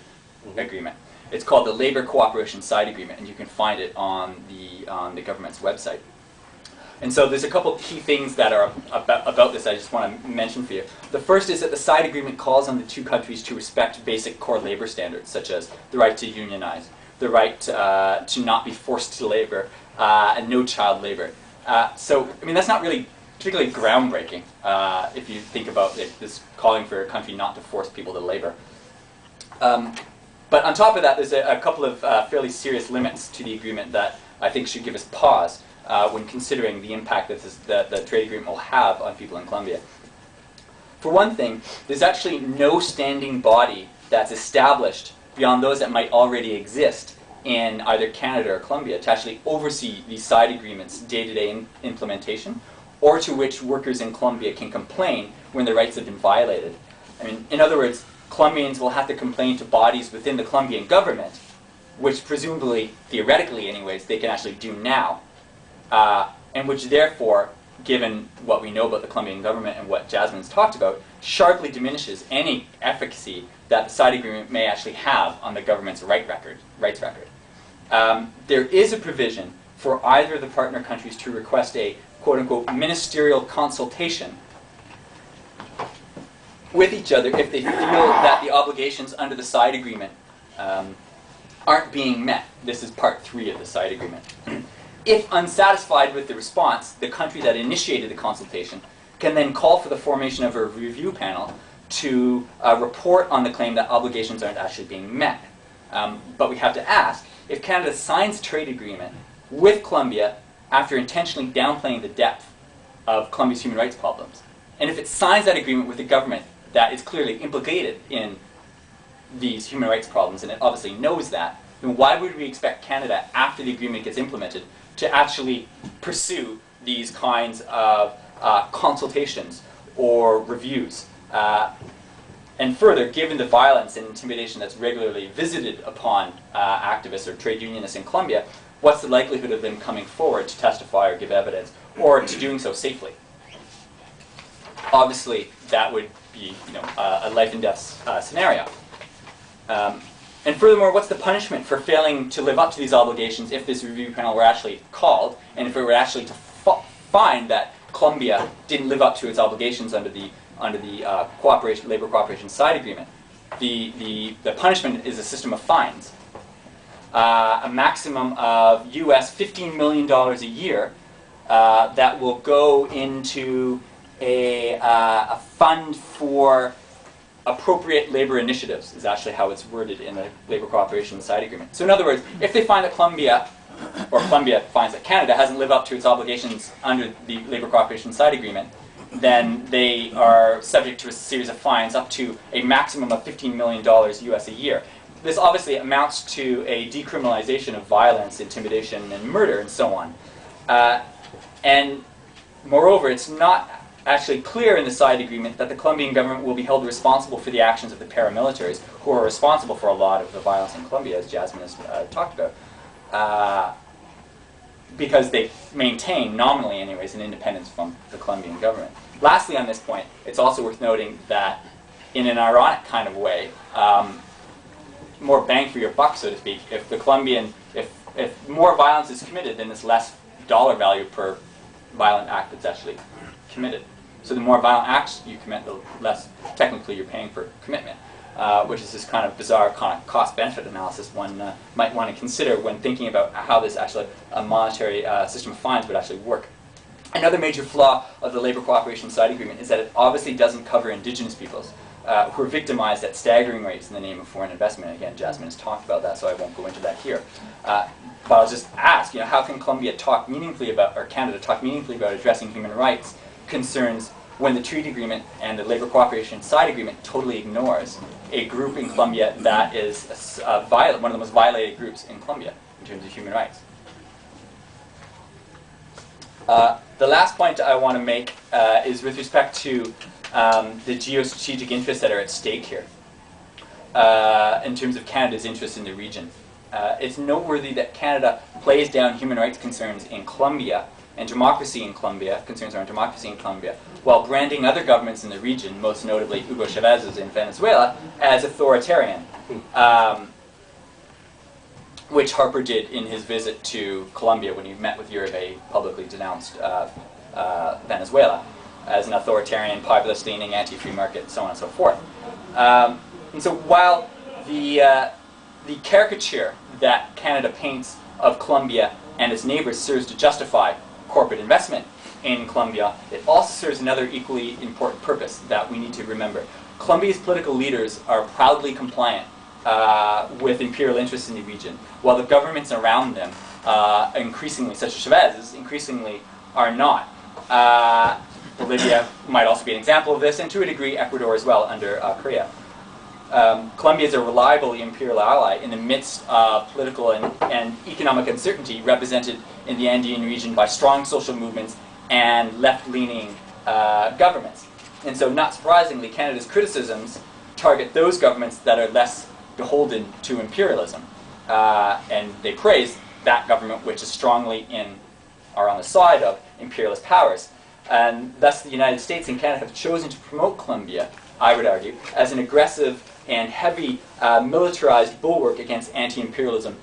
agreement. It's called the Labor Cooperation Side Agreement, and you can find it on the government's website. And so there's a couple key things that are about this I just want to mention for you. The first is that the side agreement calls on the two countries to respect basic core labor standards, such as the right to unionize, the right to not be forced to labor, and no child labor. So, I mean, that's not really particularly groundbreaking if you think about this calling for a country not to force people to labor. But on top of that, there's a couple of fairly serious limits to the agreement that I think should give us pause when considering the impact that the trade agreement will have on people in Colombia. For one thing, there's actually no standing body that's established beyond those that might already exist in either Canada or Colombia to actually oversee these side agreements' day-to-day implementation, or to which workers in Colombia can complain when their rights have been violated. I mean, in other words, Colombians will have to complain to bodies within the Colombian government, which presumably, theoretically anyways, they can actually do now, and which therefore, given what we know about the Colombian government and what Jasmin's talked about, sharply diminishes any efficacy that the side agreement may actually have on the government's rights record. There is a provision for either of the partner countries to request a quote-unquote ministerial consultation with each other if they feel that the obligations under the side agreement aren't being met. This is part 3 of the side agreement. If unsatisfied with the response, the country that initiated the consultation can then call for the formation of a review panel to report on the claim that obligations aren't actually being met. But we have to ask, if Canada signs a trade agreement with Colombia after intentionally downplaying the depth of Colombia's human rights problems, and if it signs that agreement with a government that is clearly implicated in these human rights problems, and it obviously knows that, then why would we expect Canada, after the agreement gets implemented, to actually pursue these kinds of consultations or reviews? And further, given the violence and intimidation that's regularly visited upon activists or trade unionists in Colombia, what's the likelihood of them coming forward to testify or give evidence, or to doing so safely? Obviously, that would be a life and death scenario. And furthermore, what's the punishment for failing to live up to these obligations if this review panel were actually called, and if it were actually to find that Colombia didn't live up to its obligations under the labor cooperation side agreement? The punishment is a system of fines. A maximum of US $15 million a year that will go into a fund for appropriate labor initiatives, is actually how it's worded in the labor cooperation side agreement. So in other words, if they find that Colombia finds that Canada hasn't lived up to its obligations under the labor cooperation side agreement, then they are subject to a series of fines up to a maximum of $15 million US a year. This obviously amounts to a decriminalization of violence, intimidation, and murder, and so on. And moreover, it's not actually clear in the side agreement that the Colombian government will be held responsible for the actions of the paramilitaries, who are responsible for a lot of the violence in Colombia, as Jasmin has talked about, because they maintain, nominally anyways, an independence from the Colombian government. Lastly, on this point, it's also worth noting that, in an ironic kind of way, more bang for your buck, so to speak, if the Colombian, if more violence is committed, then there's less dollar value per violent act that's actually committed. So the more violent acts you commit, the less technically you're paying for commitment, which is this kind of bizarre kind of cost-benefit analysis one might want to consider when thinking about how this actually a monetary system of fines would actually work. Another major flaw of the labor cooperation side agreement is that it obviously doesn't cover indigenous peoples who are victimized at staggering rates in the name of foreign investment. Again, Jasmin has talked about that, so I won't go into that here. But I'll just ask, how can Colombia talk meaningfully about, or Canada talk meaningfully about addressing human rights concerns when the treaty agreement and the labor cooperation side agreement totally ignores a group in Colombia that is one of the most violated groups in Colombia in terms of human rights? The last point I want to make is with respect to the geostrategic interests that are at stake here in terms of Canada's interests in the region. It's noteworthy that Canada plays down human rights concerns in Colombia and democracy in Colombia, concerns around democracy in Colombia, while branding other governments in the region, most notably Hugo Chávez's in Venezuela, as authoritarian, which Harper did in his visit to Colombia when he met with Uribe, publicly denounced Venezuela as an authoritarian, populist-leaning, anti-free market, so on and so forth. And so while the caricature that Canada paints of Colombia and its neighbors serves to justify corporate investment in Colombia, it also serves another equally important purpose that we need to remember. Colombia's political leaders are proudly compliant with imperial interests in the region, while the governments around them, increasingly, such as Chávez's, increasingly are not. Bolivia might also be an example of this, and to a degree Ecuador as well under Correa. Colombia is a reliable imperial ally in the midst of political and economic uncertainty represented in the Andean region by strong social movements and left-leaning governments. And so, not surprisingly, Canada's criticisms target those governments that are less beholden to imperialism. And they praise that government which is strongly are on the side of imperialist powers. And thus the United States and Canada have chosen to promote Colombia, I would argue, as an aggressive and heavy militarized bulwark against anti-imperialism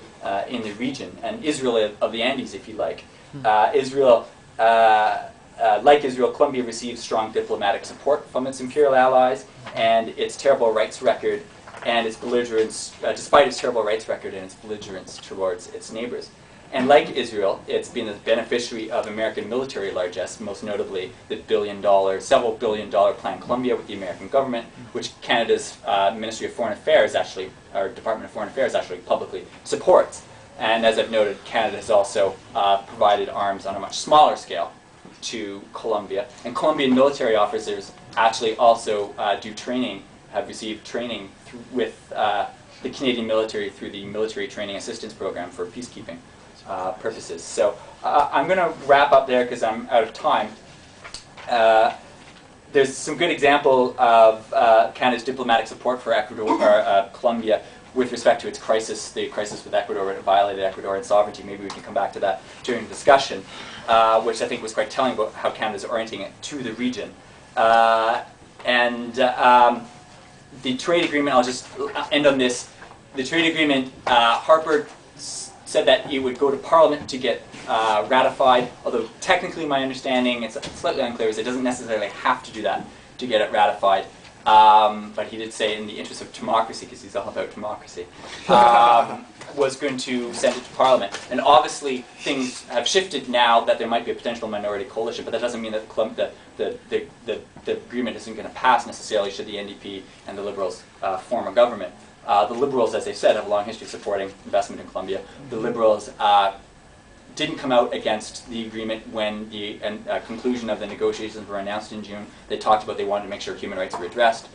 in the region, and Israel of the Andes, if you like. Israel like Israel, Colombia receives strong diplomatic support from its imperial allies, and its terrible rights record and its belligerence, despite its terrible rights record and its belligerence towards its neighbors. And like Israel, it's been the beneficiary of American military largesse, most notably the several billion-dollar Plan Colombia with the American government, which Canada's Ministry of Foreign Affairs actually, or Department of Foreign Affairs actually publicly supports. And as I've noted, Canada has also provided arms on a much smaller scale to Colombia. And Colombian military officers actually also have received training with the Canadian military through the Military Training Assistance Program for peacekeeping purposes. So I'm going to wrap up there because I'm out of time. There's some good example of Canada's diplomatic support for Ecuador, or Colombia, with respect to its crisis, the crisis with Ecuador, when it violated Ecuadorian sovereignty. Maybe we can come back to that during the discussion, which I think was quite telling about how Canada is orienting it to the region. The trade agreement, I'll just end on this. The trade agreement, Harper said that it would go to Parliament to get ratified, although technically my understanding, it's slightly unclear, is it doesn't necessarily have to do that to get it ratified. But he did say in the interest of democracy, because he's all about democracy, was going to send it to Parliament. And obviously things have shifted now that there might be a potential minority coalition, but that doesn't mean that the agreement isn't going to pass necessarily should the NDP and the Liberals form a government. The Liberals, as they said, have a long history of supporting investment in Colombia. The Liberals didn't come out against the agreement when the conclusion of the negotiations were announced in June. They talked about they wanted to make sure human rights were addressed.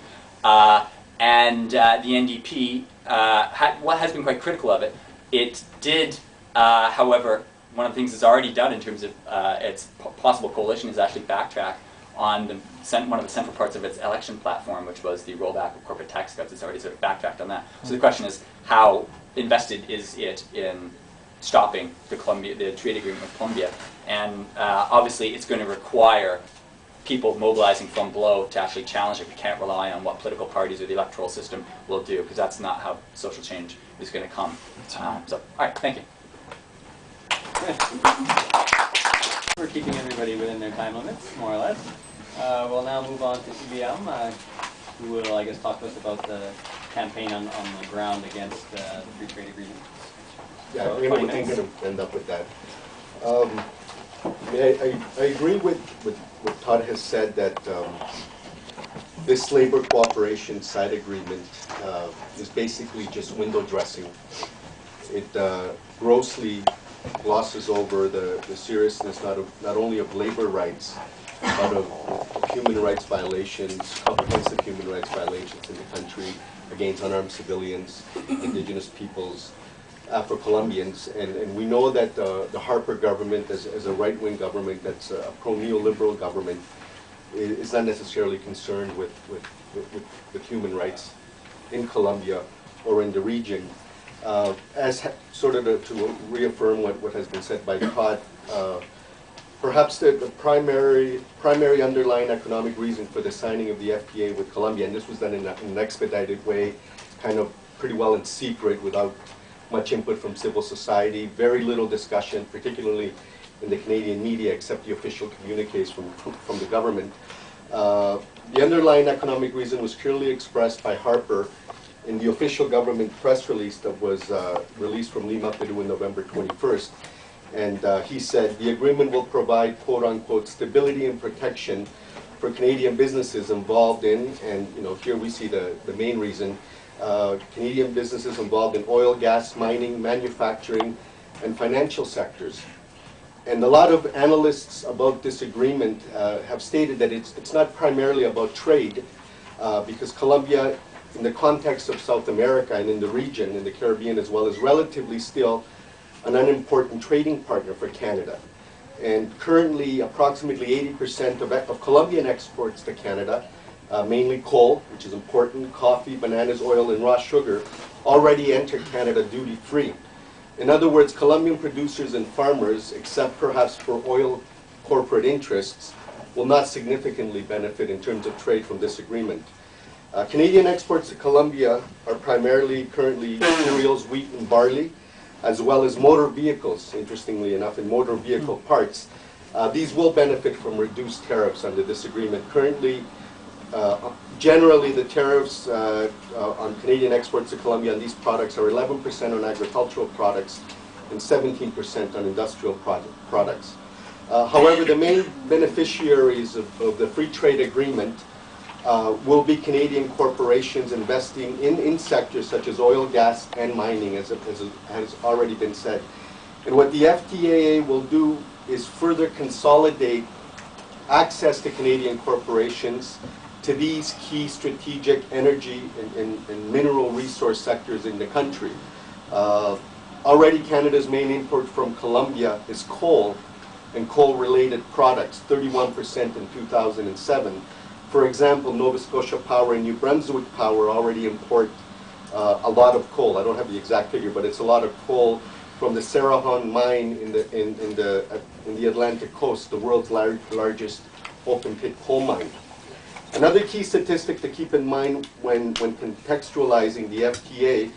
And the NDP has been quite critical of it. It did, however, one of the things it's already done in terms of its possible coalition is actually backtrack on one of the central parts of its election platform, which was the rollback of corporate tax cuts. It's already sort of backtracked on that. So the question is, how invested is it in stopping the trade agreement with Colombia? And obviously it's going to require people mobilizing from below to actually challenge it. We can't rely on what political parties or the electoral system will do, because that's not how social change is going to come. So, all right, thank you. We're keeping everybody within their time limits, more or less. We'll now move on to Iliam, who will, I guess, talk to us about the campaign on the ground against the free trade agreement. Yeah, I think we're going to end up with that. I agree with what Todd has said, that this labor cooperation side agreement is basically just window dressing. It grossly glosses over the seriousness not only of labor rights, but of human rights violations, comprehensive human rights violations in the country against unarmed civilians, indigenous peoples, Afro-Colombians, and we know that the Harper government, as a right-wing government, that's a pro-neoliberal government, is not necessarily concerned with human rights in Colombia or in the region. Sort of to reaffirm what has been said by Todd, perhaps the primary underlying economic reason for the signing of the FTA with Colombia, and this was done in an expedited way, kind of pretty well in secret, without much input from civil society, very little discussion, particularly in the Canadian media, except the official communiques from the government. The underlying economic reason was clearly expressed by Harper in the official government press release that was released from Lima, Peru on November 21st. And he said, the agreement will provide, quote unquote, stability and protection for Canadian businesses involved in, and here we see the main reason, Canadian businesses involved in oil, gas, mining, manufacturing, and financial sectors. And a lot of analysts about this agreement have stated that it's not primarily about trade, because Colombia, in the context of South America and in the region, in the Caribbean as well, is relatively still an unimportant trading partner for Canada. And currently, approximately 80% of Colombian exports to Canada, mainly coal, which is important, coffee, bananas, oil, and raw sugar, already enter Canada duty-free. In other words, Colombian producers and farmers, except perhaps for oil corporate interests, will not significantly benefit in terms of trade from this agreement. Canadian exports to Colombia are primarily currently cereals, wheat, and barley, as well as motor vehicles, interestingly enough, and motor vehicle parts. These will benefit from reduced tariffs under this agreement. Currently, generally the tariffs on Canadian exports to Colombia on these products are 11% on agricultural products and 17% on industrial products. However, the main beneficiaries of the free trade agreement will be Canadian corporations investing in sectors such as oil, gas, and mining, as has already been said. And what the FTAA will do is further consolidate access to Canadian corporations to these key strategic energy and mineral resource sectors in the country. Already Canada's main import from Colombia is coal and coal-related products, 31% in 2007. For example, Nova Scotia Power and New Brunswick Power already import a lot of coal. I don't have the exact figure, but it's a lot of coal from the Cerrejón mine in the Atlantic coast, the world's largest open-pit coal mine. Another key statistic to keep in mind when contextualizing the FTA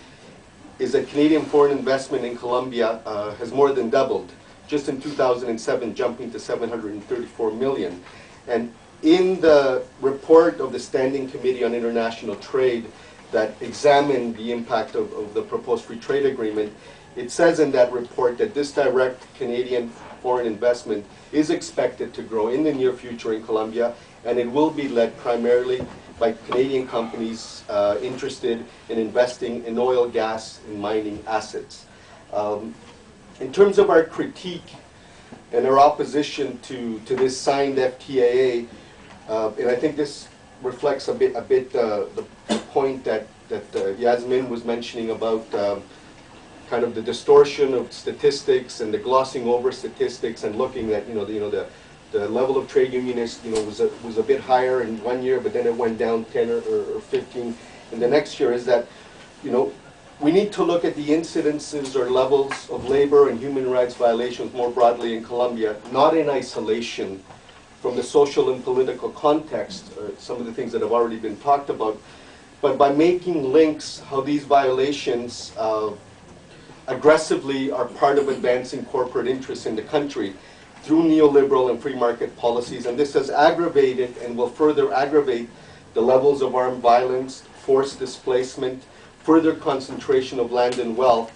is that Canadian foreign investment in Colombia has more than doubled, just in 2007, jumping to $734 million. And in the report of the Standing Committee on International Trade that examined the impact of the proposed free trade agreement, it says in that report that this direct Canadian foreign investment is expected to grow in the near future in Colombia, and it will be led primarily by Canadian companies interested in investing in oil, gas, and mining assets. In terms of our critique and our opposition to this signed FTAA, and I think this reflects a bit the point that Jasmin was mentioning about kind of the distortion of statistics and the glossing over statistics and looking at the level of trade unionists was a bit higher in 1 year, but then it went down 10 or 15 in the next year. Is that we need to look at the incidences or levels of labor and human rights violations more broadly in Colombia, not in isolation from the social and political context, some of the things that have already been talked about, but by making links how these violations aggressively are part of advancing corporate interests in the country through neoliberal and free market policies. And this has aggravated and will further aggravate the levels of armed violence, forced displacement, further concentration of land and wealth,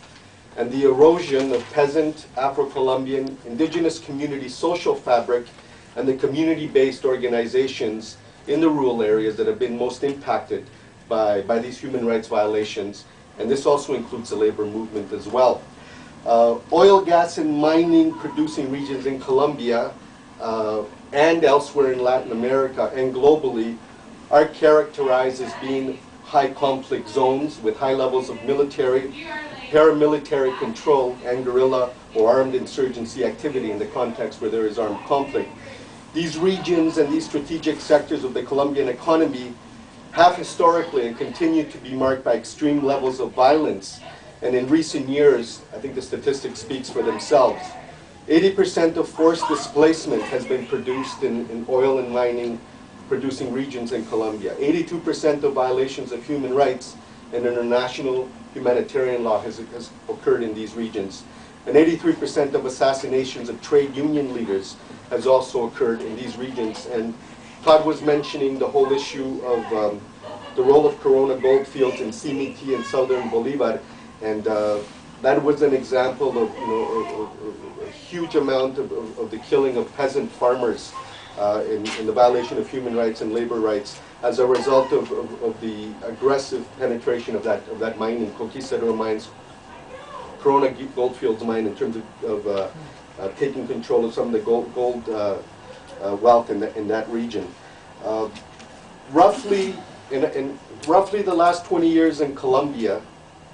and the erosion of peasant, Afro-Colombian, indigenous community social fabric, and the community-based organizations in the rural areas that have been most impacted by these human rights violations. And this also includes the labor movement as well. Oil, gas, and mining producing regions in Colombia and elsewhere in Latin America and globally are characterized as being high conflict zones with high levels of military, paramilitary control, and guerrilla or armed insurgency activity in the context where there is armed conflict. These regions and these strategic sectors of the Colombian economy have historically and continue to be marked by extreme levels of violence. And in recent years, I think the statistics speaks for themselves. 80% of forced displacement has been produced in oil and mining producing regions in Colombia. 82% of violations of human rights and international humanitarian law has occurred in these regions. And 83% of assassinations of trade union leaders has also occurred in these regions. And Todd was mentioning the whole issue of the role of Corona goldfields in CMT in southern Bolivar, and that was an example of a huge amount of the killing of peasant farmers in the violation of human rights and labor rights as a result of the aggressive penetration of that mining, Conquistador mines, Corona goldfields mine, in terms of taking control of some of the gold wealth in that region. Roughly the last 20 years in Colombia,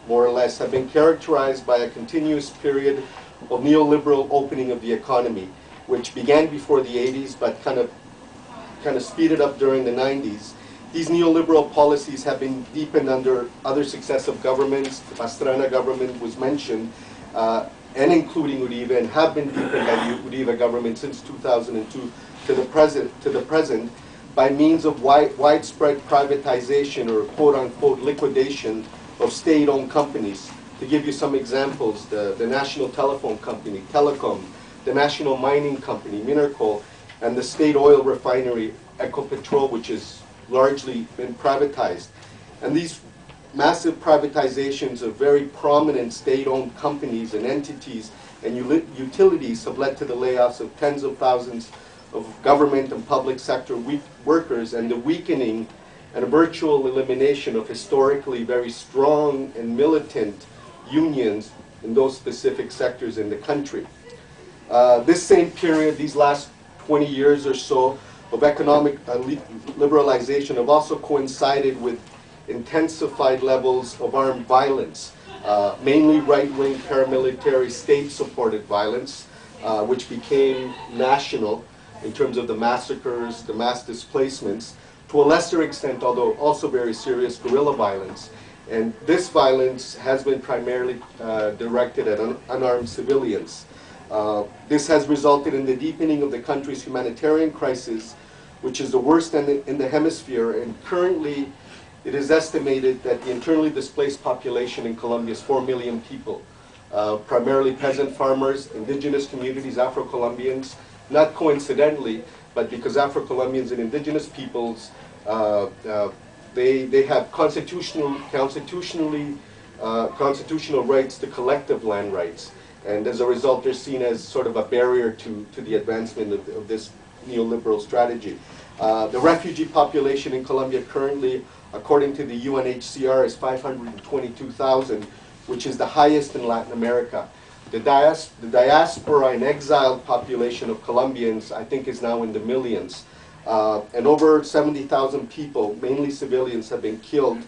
more or less, have been characterized by a continuous period of neoliberal opening of the economy, which began before the 80s but kind of speeded up during the 90s. These neoliberal policies have been deepened under other successive governments. The Pastrana government was mentioned, and including Uribe, and have been deepened by the Uribe government since 2002 to the present by means of widespread privatization or quote-unquote liquidation of state-owned companies. To give you some examples, the National Telephone Company, Telecom, the national mining company, Minarcol, and the state oil refinery, Ecopetrol, which has largely been privatized. And these massive privatizations of very prominent state-owned companies and entities and utilities have led to the layoffs of tens of thousands of government and public sector workers, and the weakening and a virtual elimination of historically very strong and militant unions in those specific sectors in the country. This same period, these last 20 years or so of economic liberalization have also coincided with intensified levels of armed violence, mainly right-wing paramilitary state-supported violence, which became national in terms of the massacres, the mass displacements, to a lesser extent, although also very serious, guerrilla violence. And this violence has been primarily directed at unarmed civilians. This has resulted in the deepening of the country's humanitarian crisis, which is the worst in the hemisphere, and currently it is estimated that the internally displaced population in Colombia is 4 million people, primarily peasant farmers, indigenous communities, Afro-Colombians, not coincidentally, but because Afro-Colombians and indigenous peoples, they have constitutional rights to collective land rights. And as a result, they're seen as sort of a barrier to the advancement of this neoliberal strategy. The refugee population in Colombia currently, according to the UNHCR, is 522,000, which is the highest in Latin America. The diaspora and exiled population of Colombians, I think, is now in the millions. And over 70,000 people, mainly civilians, have been killed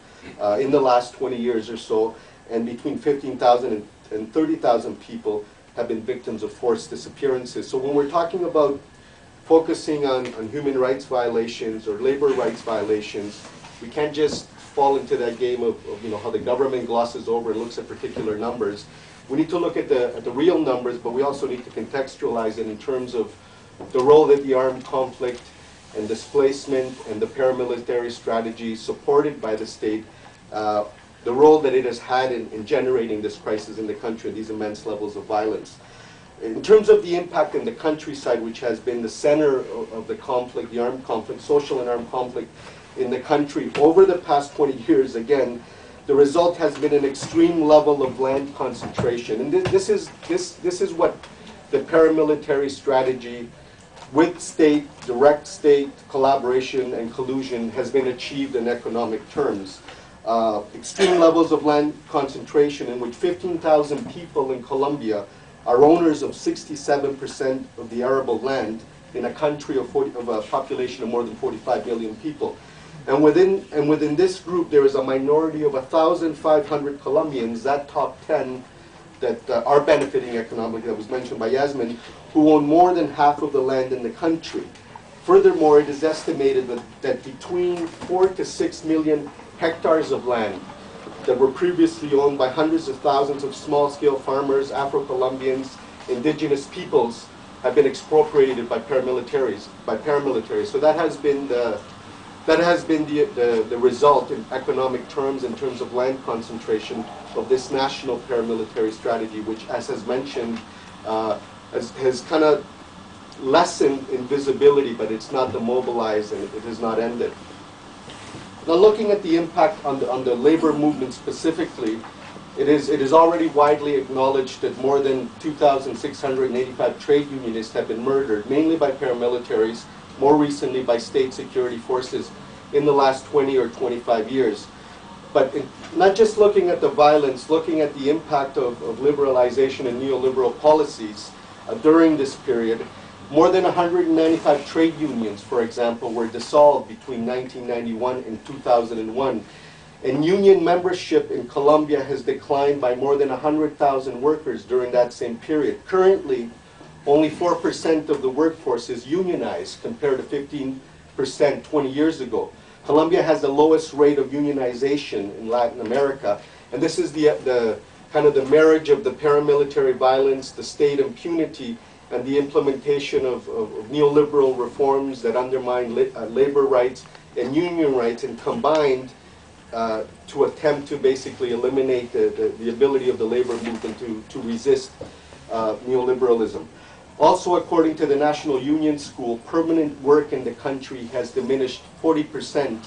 in the last 20 years or so, and between 15,000 and 30,000 people have been victims of forced disappearances. So when we're talking about focusing on human rights violations or labor rights violations, we can't just fall into that game of how the government glosses over and looks at particular numbers. We need to look at the real numbers, but we also need to contextualize it in terms of the role that the armed conflict and displacement and the paramilitary strategy supported by the state, the role that it has had in generating this crisis in the country, these immense levels of violence. In terms of the impact in the countryside, which has been the center of the conflict, the armed conflict, social and armed conflict in the country, over the past 20 years, again, the result has been an extreme level of land concentration. And this is what the paramilitary strategy with direct state collaboration and collusion has been achieved in economic terms. Extreme levels of land concentration in which 15,000 people in Colombia are owners of 67% of the arable land in a country of a population of more than 45 million people. And within this group, there is a minority of 1,500 Colombians, that top 10 that are benefiting economically, that was mentioned by Jasmin, who own more than half of the land in the country. Furthermore, it is estimated that between 4 to 6 million hectares of land that were previously owned by hundreds of thousands of small-scale farmers, Afro-Colombians, indigenous peoples, have been expropriated by paramilitaries. So that has been the result in economic terms, in terms of land concentration, of this national paramilitary strategy, which, as has mentioned, has kind of lessened in visibility, but it's not demobilized and it has not ended. Now, looking at the impact on the labor movement specifically, it is already widely acknowledged that more than 2,685 trade unionists have been murdered, mainly by paramilitaries, more recently by state security forces in the last 20 or 25 years. But not just looking at the violence, looking at the impact of liberalization and neoliberal policies during this period, more than 195 trade unions, for example, were dissolved between 1991 and 2001. And union membership in Colombia has declined by more than 100,000 workers during that same period. Currently, only 4% of the workforce is unionized compared to 15% 20 years ago. Colombia has the lowest rate of unionization in Latin America, and this is the kind of the marriage of the paramilitary violence, the state impunity, and the implementation of neoliberal reforms that undermine labor rights and union rights, and combined to attempt to basically eliminate the ability of the labor movement to resist neoliberalism. Also, according to the National Union School, permanent work in the country has diminished 40%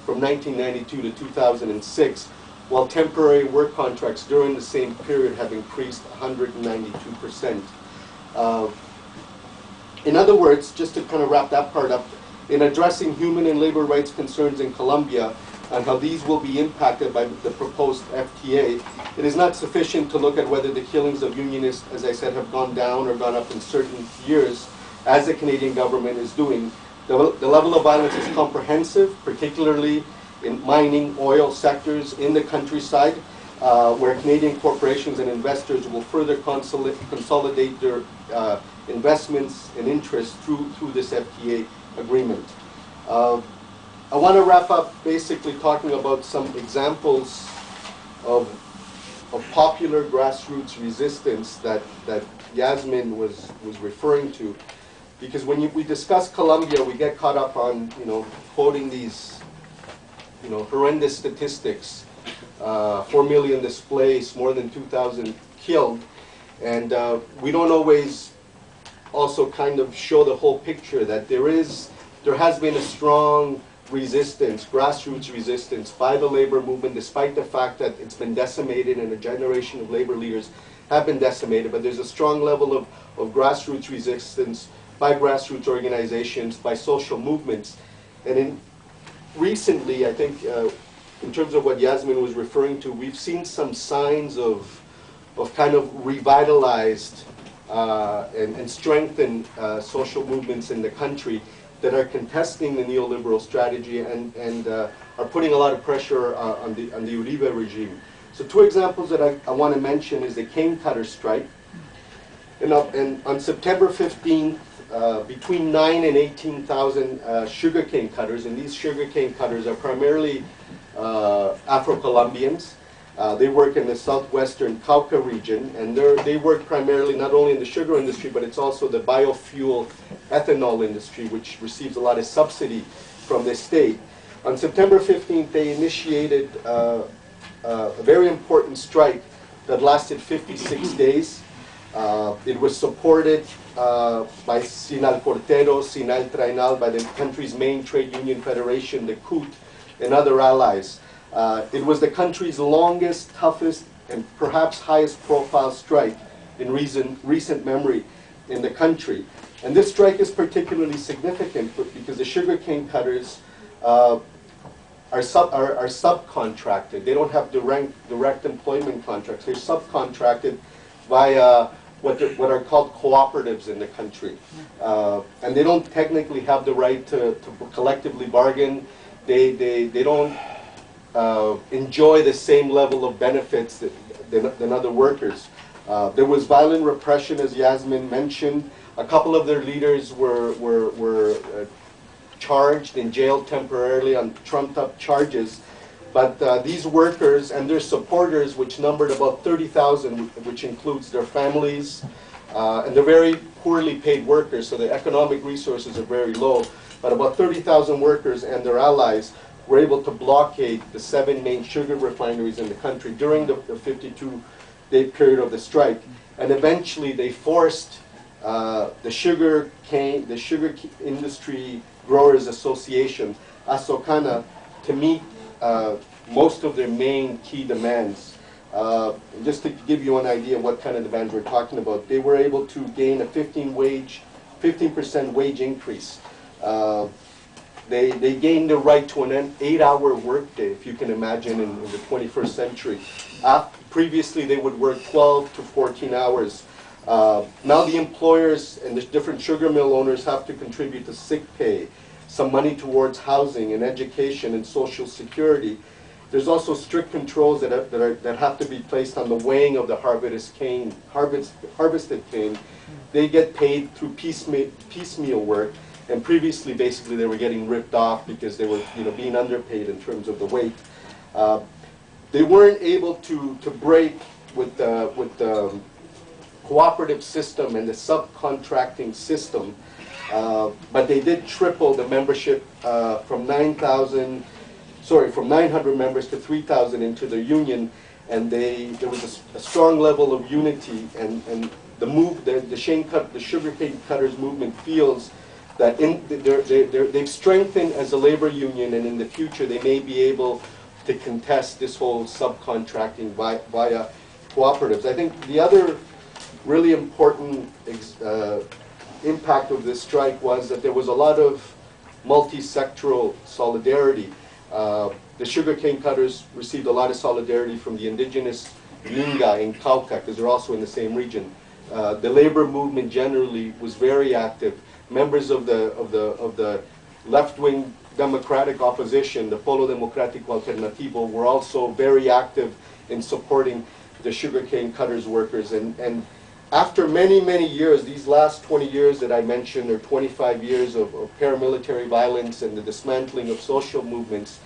from 1992 to 2006, while temporary work contracts during the same period have increased 192%. In other words, just to kind of wrap that part up, in addressing human and labor rights concerns in Colombia and how these will be impacted by the proposed FTA, it is not sufficient to look at whether the killings of unionists, as I said, have gone down or gone up in certain years, as the Canadian government is doing. The level of violence is comprehensive, particularly in mining, oil sectors in the countryside, where Canadian corporations and investors will further consolidate their investments and interests through this FTA agreement. I want to wrap up basically talking about some examples of popular grassroots resistance that Jasmin was referring to, because when we discuss Colombia, we get caught up on quoting these horrendous statistics, 4 million displaced, more than 2,000 killed, and we don't always also kind of show the whole picture, that there has been a strong resistance, grassroots resistance by the labor movement, despite the fact that it's been decimated and a generation of labor leaders have been decimated. But there's a strong level of grassroots resistance by grassroots organizations, by social movements. And recently, I think, in terms of what Jasmin was referring to, we've seen some signs of kind of revitalized and strengthened social movements in the country that are contesting the neoliberal strategy and are putting a lot of pressure on the Uribe regime. So two examples that I want to mention is the cane cutter strike. And on September 15th, between 9,000 and 18,000 sugarcane cutters, and these sugarcane cutters are primarily Afro-Colombians. They work in the southwestern Cauca region, and they work primarily not only in the sugar industry, but it's also the biofuel ethanol industry, which receives a lot of subsidy from the state. On September 15th, they initiated a very important strike that lasted 56 days. It was supported by Sinal Portero, Sinal Trainal, by the country's main trade union federation, the CUT, and other allies. It was the country's longest, toughest, and perhaps highest profile strike in recent memory in the country. And this strike is particularly significant because the sugarcane cutters are subcontracted. They don't have direct employment contracts. They're subcontracted by what are called cooperatives in the country. And they don't technically have the right to collectively bargain. They don't enjoy the same level of benefits than other workers. There was violent repression, as Jasmin mentioned. A couple of their leaders were charged and jailed temporarily on trumped-up charges. But these workers and their supporters, which numbered about 30,000, which includes their families, and they're very poorly paid workers, so the economic resources are very low. But about 30,000 workers and their allies were able to blockade the 7 main sugar refineries in the country during the 52-day period of the strike. And eventually they forced the sugar industry growers association, Asocana, to meet most of their main key demands. Just to give you an idea of what kind of demands we're talking about, they were able to gain a 15% wage increase. They gained the right to an 8-hour workday, if you can imagine, in the 21st century. Previously, they would work 12 to 14 hours. Now the employers and the different sugar mill owners have to contribute to sick pay, some money towards housing and education and social security. There's also strict controls that have to be placed on the weighing of the harvested cane. They get paid through piecemeal work. And previously, basically, they were getting ripped off because they were, being underpaid in terms of the weight. They weren't able to break with the cooperative system and the subcontracting system, but they did triple the membership from 900 members to 3,000 into the union. and there was a strong level of unity, and the sugarcane cutters movement feels that they've strengthened as a labor union, and in the future they may be able to contest this whole subcontracting via cooperatives. I think the other really important impact of this strike was that there was a lot of multi-sectoral solidarity. The sugarcane cutters received a lot of solidarity from the indigenous Minga in Cauca, because they're also in the same region. The labor movement generally was very active. Members of the left-wing democratic opposition, the Polo Democrático Alternativo, were also very active in supporting the sugarcane cutters workers. And after many, many years, these last 20 years that I mentioned, or 25 years of paramilitary violence and the dismantling of social movements,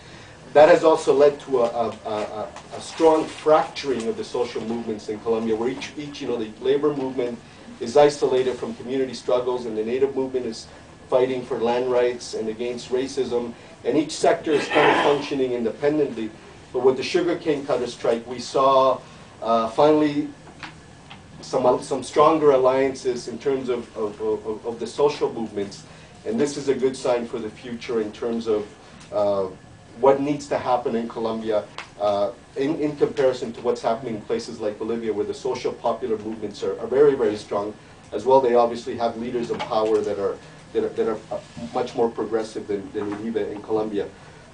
that has also led to a strong fracturing of the social movements in Colombia, where each the labor movement is isolated from community struggles, and the native movement is fighting for land rights and against racism, and each sector is kind of functioning independently. But with the sugarcane cutter strike, we saw finally some stronger alliances in terms of the social movements, and this is a good sign for the future in terms of what needs to happen in Colombia in comparison to what's happening in places like Bolivia, where the social popular movements are very, very strong. As well, they obviously have leaders of power that are much more progressive than Uribe in Colombia.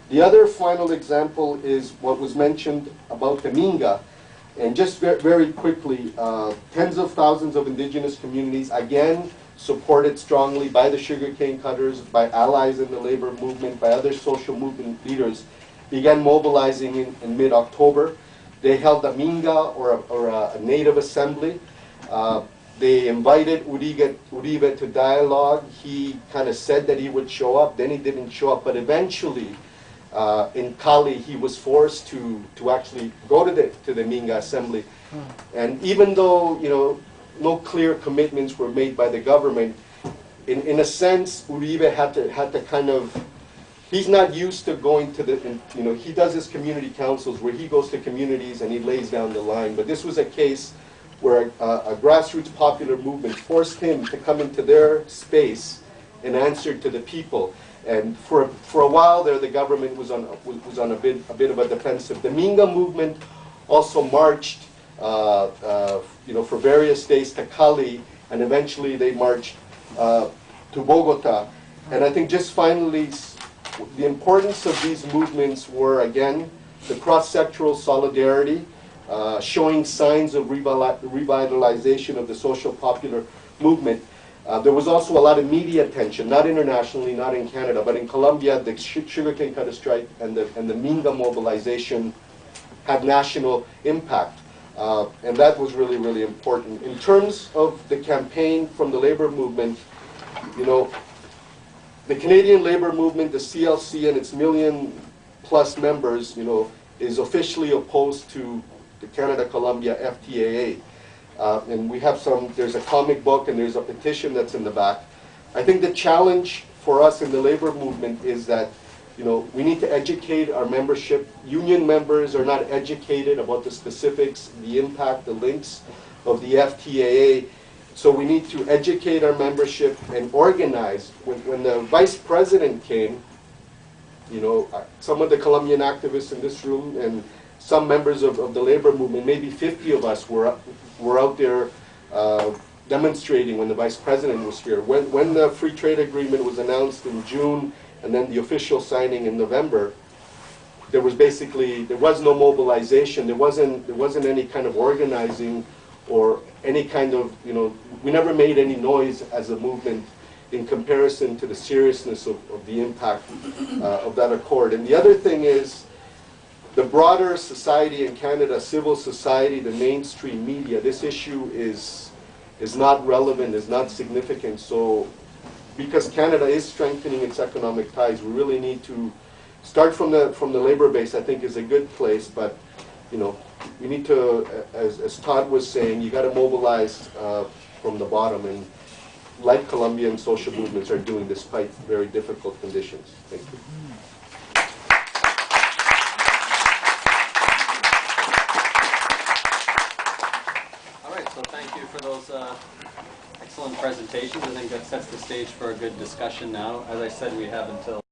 The other final example is what was mentioned about the Minga. And just very quickly, tens of thousands of indigenous communities, again, supported strongly by the sugarcane cutters, by allies in the labor movement, by other social movement leaders, began mobilizing in mid-October. They held a Minga, or a native assembly. They invited Uribe to dialogue. He kind of said that he would show up, then he didn't show up, but eventually in Cali he was forced to actually go to the Minga assembly. And even though no clear commitments were made by the government, in a sense Uribe had to kind of, he's not used to going to the, he does his community councils where he goes to communities and he lays down the line, but this was a case where a grassroots popular movement forced him to come into their space and answer to the people. And for a while there, the government was on a bit of a defensive. The Minga movement also marched, for various days to Cali, and eventually they marched to Bogota. And I think just finally, the importance of these movements were, again, the cross-sectoral solidarity, showing signs of revitalization of the social popular movement. There was also a lot of media attention, not internationally, not in Canada, but in Colombia, the sugarcane cutter strike and the Minga mobilization had national impact. And that was really, really important. In terms of the campaign from the labor movement, the Canadian labor movement, the CLC and its million-plus members, is officially opposed to the Canada-Colombia FTAA. And we have there's a comic book and there's a petition that's in the back. I think the challenge for us in the labor movement is that, we need to educate our membership. Union members are not educated about the specifics, the impact, the links of the FTAA. So we need to educate our membership and organize. When the vice president came, some of the Colombian activists in this room and some members of the labor movement, maybe 50 of us were out there demonstrating when the vice president was here. When the free trade agreement was announced in June and then the official signing in November, there was no mobilization. There wasn't any kind of organizing or any kind of, we never made any noise as a movement in comparison to the seriousness of the impact of that accord. And the other thing is, the broader society in Canada, civil society, the mainstream media, this issue is not relevant, is not significant. So because Canada is strengthening its economic ties, we really need to start from the labor base. I think is a good place, but we need to, as Todd was saying, you got to mobilize from the bottom, and like Colombian social movements are doing despite very difficult conditions. Thank you. for those excellent presentations. I think that sets the stage for a good discussion now. As I said, we have until